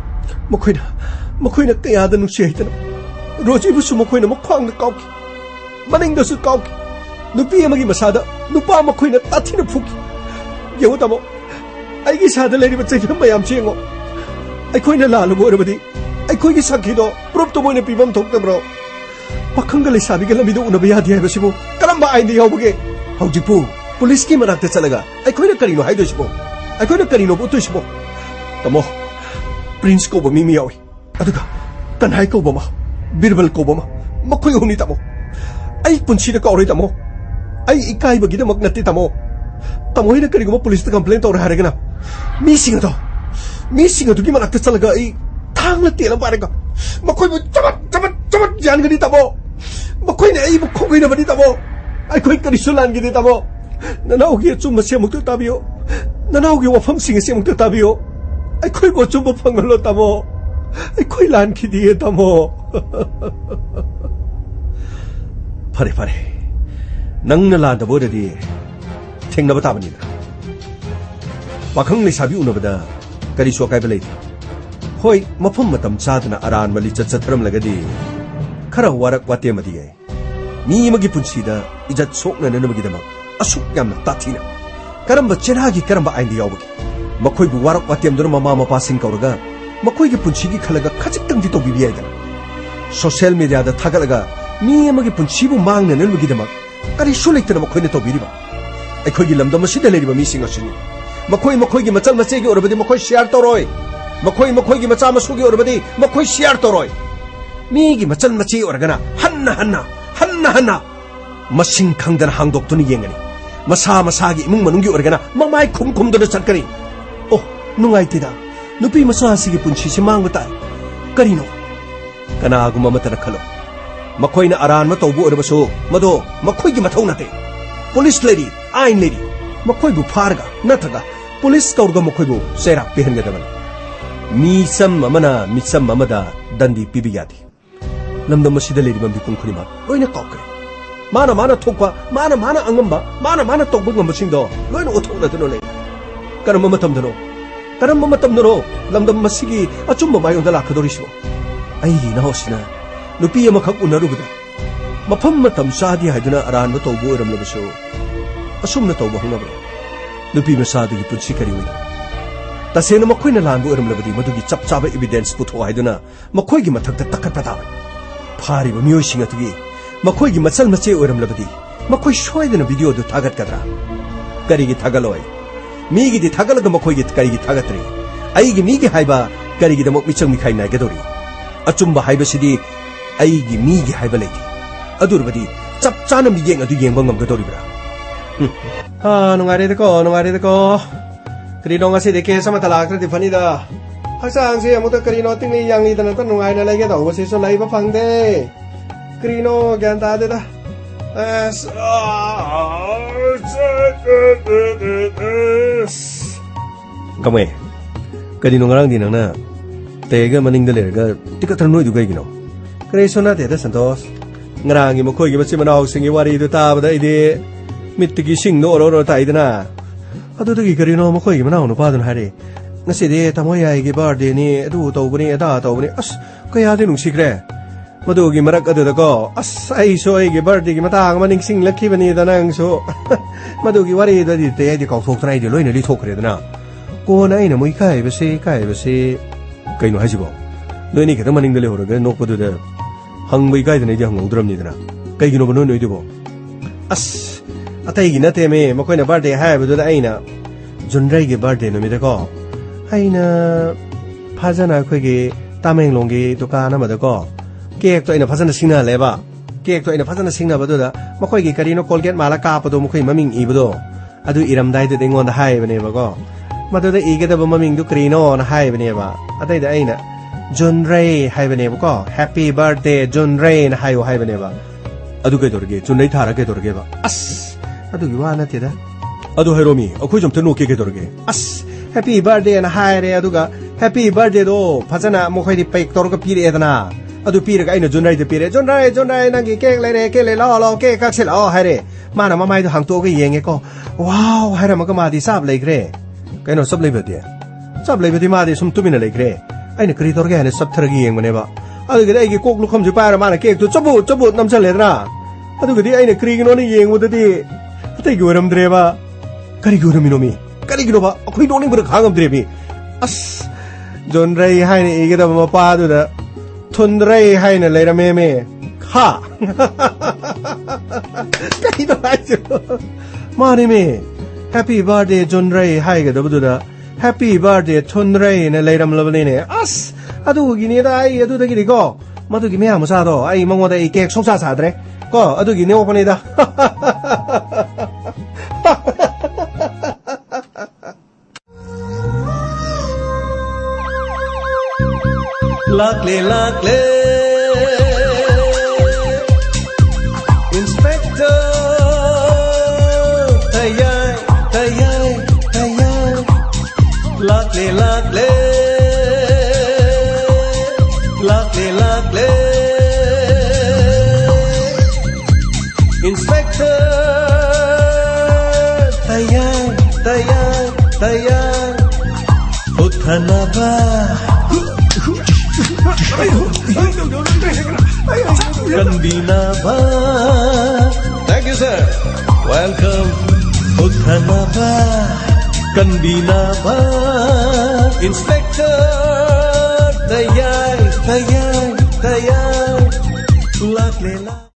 मखोइना कयादा नुक्सी हाइतन रोजीबुसु मखोइना मख्वांग काउकी मनिंगदसु काउकी नुपी अमगी मसादा नुपा मखोइना ताथिना फुकी येउ तमो आइगी सादा लेरिबा चैथम मयाम चेंगो अखोइना लालबो ओरबदि अखोइगी सखिदो प्रूफ तो मोइना पिबम थोक्तब्रो पाखंग लेसाबिगे लमिदो उनबा यादि हाइबसिबो करम्बा आइनदि यावबगे हौजिपु पुलिस की मनाक्ता चलगा अखोइना करिनो हाइदोसिबो अखोइना करिनो बुतुसिबो तमो प्रिंस को मिमी यावी अदुगा तन्हाई को बमा बिरबल को बमा मखोइ हुनी तमो आई पुंसीदा कौरे तमो आई इकाइबगिदमक नत्ते तमो तमोइना करिगुम पुलिस कंप्लेन तौर हारगना मीसिंगदुगी मनाक्ता चलगा आई थांगला तेला पारेगा मखोइबु चमत जानगनी तमो मखोइना आइबु खोगैनबनि तमो अखोइ करिसु लानगिदे तमो ननाउगी अचुम्बसे अमुक्तो ताबियो ननाउगी वफमसिंग से अमुक्तो ताबियो अखोइबु अचुम्ब फंगलो तमो अखोइ लानखिदिए तमो फरे नंगना लादबोदि थेंनबा ताबनिना पाखंग लेसाबी उनबदा करिसु अकाइबा लेति होय मफम मतम चादना अरान मलि चचत्रम लगदी खरा वारक वातेमदि याय मी मगी पुंसीदा इज्जत सोकना ननबगिदमक असुक यामना ताथिना करम्बा चेनागी करम्बा आइनदि यावबगी मखोइबु वारक वातेमदुना ममा मपासिंग कौरगा मखोइगी पुंसीगी खलगा खजिक्तंगदि तोबिबि यायदना सोशल मीडिया दा थागलगा मी अमगी पुंसीबु मांगना ननबगिदमक करिसु लेतना मखोइना तोबिरिबा अखोइगी लमदम असिदा लेरिबा मीसिंग असुनि मखोइगी मचल मचेगी ओरबदि मखोइ शेयर तौरोय मखोइगी मचा मसुगी ओरबदि मखोइ शेयर तौरोय मीगी मचल मचे ओरगना हन्ना मसिंग खंगदना हांगदोक्तुनि येंगनी मसागी इमुंग मनुंगी ओरगना ममाय खुमदुना चटकनी ओ नुंगाइतेदा नुपी मसासिगी पुंसीसि मांगबा ताय करिनो कनागुम अमतना खलो मखोइना अरानमा तौबु ओरबसु मदो मखोइगी मथौ नते पुलिस लेरी आइन लेरी मखोइबु फारगा नथगा पुलिस कौरगा मखोइबु सेरा पिहनगदबन मिसम अमदा दंदी पिबि यादि लमदम मसिदा लेरिबा बिपुं खुनिमा लोइना काउकरे माना थोकपा माना अंगम्बा माना तौबु ngambसिंदो लोइना ओथोनदनो ले करम मतमदनो लमदम मसिगी अचुम्बा मायोंदा लाखदोरिसो आइगी नाहोसिना नुपी अमखक उनरुबदा मफम मतम सादि हाइदुना अरानबा तौबु ओरमलबसो असुमना तौबा हंगबा नुपी मसादुगी पुंसी करी ओइदा तसेना मखोइना लानबु ओरमलबदि मदुगी चपचाबा एविडेंस पुथो हाइदुना मखोइगी मथक्ता तकतपदा फारिबा मियोइसिंग अतुगी मखोइगी मचल मचे ओरमलबदि मखोइ सोइदना वीडियो दु थागतकदरा करिगी थागलोय मीगी थागलगा मखोइगी करिगी थागतरी आइगी मीगी हाइबा करिगी दमक मिचंग मिखाइ नागदोरी अचुम्बा हाइबसिदी आइगी मीगी हाइबा लेति अदुरबदि चप चाना मियेंग अदु येंबा ngамगदोरिब्रा नुंगारेदको करिनो ngasi deke sama talaktradi fanida haksangse amuta karino tingni yangli dana ta nungaina lege tawbasi so laiba phangde karino gyan tadeda kamwe karino ngarang di nangna tega maningda lerga tikatar noi du gaigino kare sona te da santos ngarangi mokhoi gi machi manau singi wari du tabada ide mittigi singno oro taidana अदुदगी करिनो मखोइगी मनाउ नुपादुन हारे ngasi de tamoyai gi birthday ni adu tawbani ada tawbani as kaya de nungsikre ꯃꯗꯨꯒꯤ ꯃꯔꯛ ꯑꯗꯨꯗꯀꯣ ꯑꯁ ꯑꯩꯁꯨ ꯑꯩꯒꯤ ꯕꯥꯔꯗꯦꯒꯤ ꯃꯇꯥꯡ ꯑꯃ ꯅꯤꯡꯁꯤꯡꯂꯛꯈꯤꯕꯅꯤꯗ ꯅꯪꯁꯨ ꯃꯗꯨꯒꯤ ꯋꯥꯔꯤꯗꯨꯗꯤ ꯑꯩꯗꯤ ꯀꯥꯎꯊꯣꯛꯇꯅ ꯑꯩꯗꯤ ꯂꯣꯏꯅ ꯂꯤꯊꯣꯛꯈ꯭ꯔꯦꯗꯅ ꯀꯣꯟꯅ ꯑꯩꯅ ꯃꯣꯏ ꯏꯀꯥꯏꯕꯁꯤ ꯀꯩꯅꯣ ꯍꯥꯏꯁꯤꯕꯣ ꯅꯣꯏꯅꯤ ꯈꯤꯇꯪ ꯃꯅꯤꯡꯗ ꯂꯩꯍꯧꯔꯒ ꯅꯣꯛꯄꯗꯨꯗ ꯍꯪꯕ ꯏꯀꯥꯏꯗꯅ ꯑꯩꯗꯤ ꯍꯪꯍꯧꯗ꯭ꯔꯕꯅꯤꯗꯅ ꯀꯩꯒꯤꯅꯣꯕ ꯅꯣꯏꯗꯨꯕꯣ ꯑꯁ ꯑꯇꯩꯒꯤ ꯅꯠꯇꯦꯃꯦ ꯃꯈꯣꯏꯅ ꯕꯥꯔꯗꯦ ꯍꯥꯏꯕꯗꯨꯗ ꯑꯩꯅ ꯖꯨꯟꯔꯩꯒꯤ ꯕꯥꯔꯗꯦ ꯅꯨꯃꯤꯠꯇꯀꯣ ꯑꯩꯅ ꯐꯖꯅ ꯑꯩꯈꯣꯏꯒꯤ ꯇꯥꯃꯦꯡꯂꯣꯡꯒꯤ ꯗꯨꯀꯥꯟ ꯑꯃꯗꯀꯣ ꯀꯦꯛꯇꯣ ꯑꯩꯅ ꯐꯖꯅ ꯁꯤꯡꯅꯍꯜꯂꯦꯕ ꯀꯦꯛꯇꯣ ꯑꯩꯅ ꯐꯖꯅ ꯁꯤꯡꯅꯕꯗꯨꯗ ꯃꯈꯣꯏꯒꯤ ꯀꯔꯤꯅꯣ ꯀꯣꯜꯒꯦꯠ ꯃꯥꯜꯂ ꯀꯥꯞꯄꯗꯣ ꯃꯈꯣꯏ ꯃꯃꯤꯡ ꯏꯕꯗꯣ ꯑꯗꯨ ꯏꯔꯝꯗꯥꯏꯗꯨꯗ ꯑꯩꯉꯣꯟꯗ ꯍꯥꯏꯕꯅꯦꯕꯀோ ꯃꯗꯨꯗ ꯏꯒꯗꯕ ꯃꯃꯤꯡꯗꯨ ꯀꯔꯤꯅꯣꯅ ꯍꯥꯏꯕꯅꯦꯕ ꯑꯇꯩꯗ ꯑꯩꯅ ꯖꯨꯟꯔꯩ ꯍꯥꯏꯕꯅꯦꯕꯀꯣ ꯍꯦꯄꯤ ꯕꯥꯔꯗꯦ ꯖꯨꯟꯔꯩꯅ ꯍꯥꯏꯌꯣ ꯍꯥꯏꯕꯅꯦꯕ ꯑꯗꯨ ꯀꯩꯗꯧꯔꯒꯦ ꯖꯨꯟꯔꯩ ꯊꯥꯔ ꯀꯩꯗꯧꯔꯒꯦꯕ ꯑꯁ ꯑꯗꯨꯒꯤ ꯋꯥ ꯅꯠꯇꯦꯗ ꯑꯗꯨ ꯍꯥꯏꯔꯣꯃꯤ ꯑꯩꯈꯣꯏꯁꯨ ꯑꯝꯇ ꯅꯣꯛꯀꯦ ꯀꯩꯗꯧꯔꯒꯦ ꯑꯁ ꯍꯦꯄꯤ ꯕꯥꯔꯗꯦꯅ ꯍꯥꯏꯔꯦ ꯑꯗꯨꯒ ꯍꯦꯄꯤ ꯕꯥꯔꯗꯦꯗꯣ ꯐꯖꯅ ꯃꯈꯣꯏꯗꯤ ꯄꯦꯛ ꯇꯧꯔꯒ ꯄꯤꯔꯛꯑꯦꯗꯅ ꯑꯗꯨ ꯄꯤꯔꯒ ꯑꯩꯅ ꯖꯨꯟꯔꯩꯗ ꯄꯤꯔꯦ ꯖꯨꯟꯔꯩ ꯅꯪꯒꯤ ꯀꯦꯛ ꯂꯩꯔꯦ ꯀꯦꯛ ꯂꯩ ꯂꯥꯛꯑꯣ ꯀꯦꯛ ꯀꯛꯁꯤ ꯂꯥꯛꯑꯣ ꯍꯥꯏꯔꯦ ꯃꯥꯅ ꯃꯃꯥꯏꯗꯣ ꯍꯥꯡꯇꯣꯛꯑꯒ ꯌꯦꯡꯉꯦꯀꯣ ꯋꯥꯎ ꯍꯥꯏꯔꯝꯃꯒ ꯃꯥꯗꯤ ꯆꯥꯞ ꯂꯩꯈ꯭ꯔꯦ ꯀꯩꯅꯣ ꯆꯞ ꯂꯩꯕꯗꯤ ꯃꯥꯗꯤ ꯁꯨꯝ ꯇꯨꯃꯤꯟꯅ ꯂꯩꯈ꯭ꯔꯦ ꯑꯩꯅ ꯀꯔꯤ ꯇꯧꯔꯒꯦ ꯍꯥꯏꯅ ꯆꯞꯊꯔꯒ ꯌꯦꯡꯕꯅꯦꯕ ꯑꯗꯨꯒꯗꯤ ꯑꯩꯒꯤ ꯀꯣꯛ ꯂꯨꯈꯝꯁꯨ ꯄꯥꯏꯔ ꯃꯥꯅ ꯀꯦꯛꯇꯨ ꯆꯕꯨꯠ ꯅꯝꯁꯜꯂꯦꯗꯅ ꯑꯗꯨꯒꯗꯤ ꯑꯩꯅ ꯀꯔꯤꯒꯤꯅꯣꯅ ꯌꯦꯡꯕꯗꯗꯤ ꯑꯇꯩꯒꯤ ꯑꯣꯏꯔꯝꯗ꯭ꯔꯦꯕ ꯀꯔꯤꯒꯤ ꯑꯣꯏꯔꯝꯃꯤꯅꯣꯃꯤ ꯀꯔꯤꯒꯤꯅꯣꯕ ꯑꯩꯈꯣꯏ ꯅꯣꯛꯅꯤꯡꯕꯗ ꯈꯥꯡꯉꯝꯗ꯭ꯔꯦꯃꯤ ꯑꯁ ꯖꯣꯟꯔꯩ ꯍꯥꯏꯅ ꯏꯒꯗꯕ ꯃꯄꯥꯗꯨꯗ ꯊꯨꯟꯔꯩ ꯍꯥꯏꯅ ꯂꯩꯔꯝꯃꯦꯃꯦ ꯍꯥ ꯀꯩꯅꯣ ꯍꯥꯏꯁꯤꯕꯣ ꯃꯥꯅꯦꯃꯦ ꯍꯦꯄꯤ ꯕꯥꯔꯗꯦ ꯖꯣꯟꯔꯩ ꯍꯥꯏꯒꯗꯕꯗꯨꯗ ꯍꯦꯄꯤ ꯕꯥꯔꯗꯦ ꯊꯨꯟꯔꯩꯅ ꯂꯩꯔꯝꯂꯕꯅꯤꯅꯦ ꯑꯁ ꯑꯗꯨꯒꯤꯅꯦꯗ ꯑꯩ ꯑꯗꯨꯗꯒꯤꯗꯤꯀꯣ ꯃꯗꯨꯒꯤ ꯃꯌꯥꯝ ꯃꯆꯥꯗꯣ ꯑꯩ ꯃꯉꯣꯟꯗ ꯑꯩ ꯀꯦꯛ ꯁꯨꯡꯆꯥ ꯆꯥꯗ꯭ꯔꯦ ꯀꯣ ꯑꯗꯨꯒꯤ ꯅꯦꯛꯄꯅꯤꯗ ꯂꯥꯛꯂꯦ ꯏꯟꯁꯄꯦꯛꯇꯔ ꯇꯌꯥꯏ ꯂꯥꯛꯂꯦ 인스펙터 tayang utanaba Kanbinaba. Thank you, sir. Welcome. Utanaba. Kanbinaba. Inspector. Tayang. Laklela.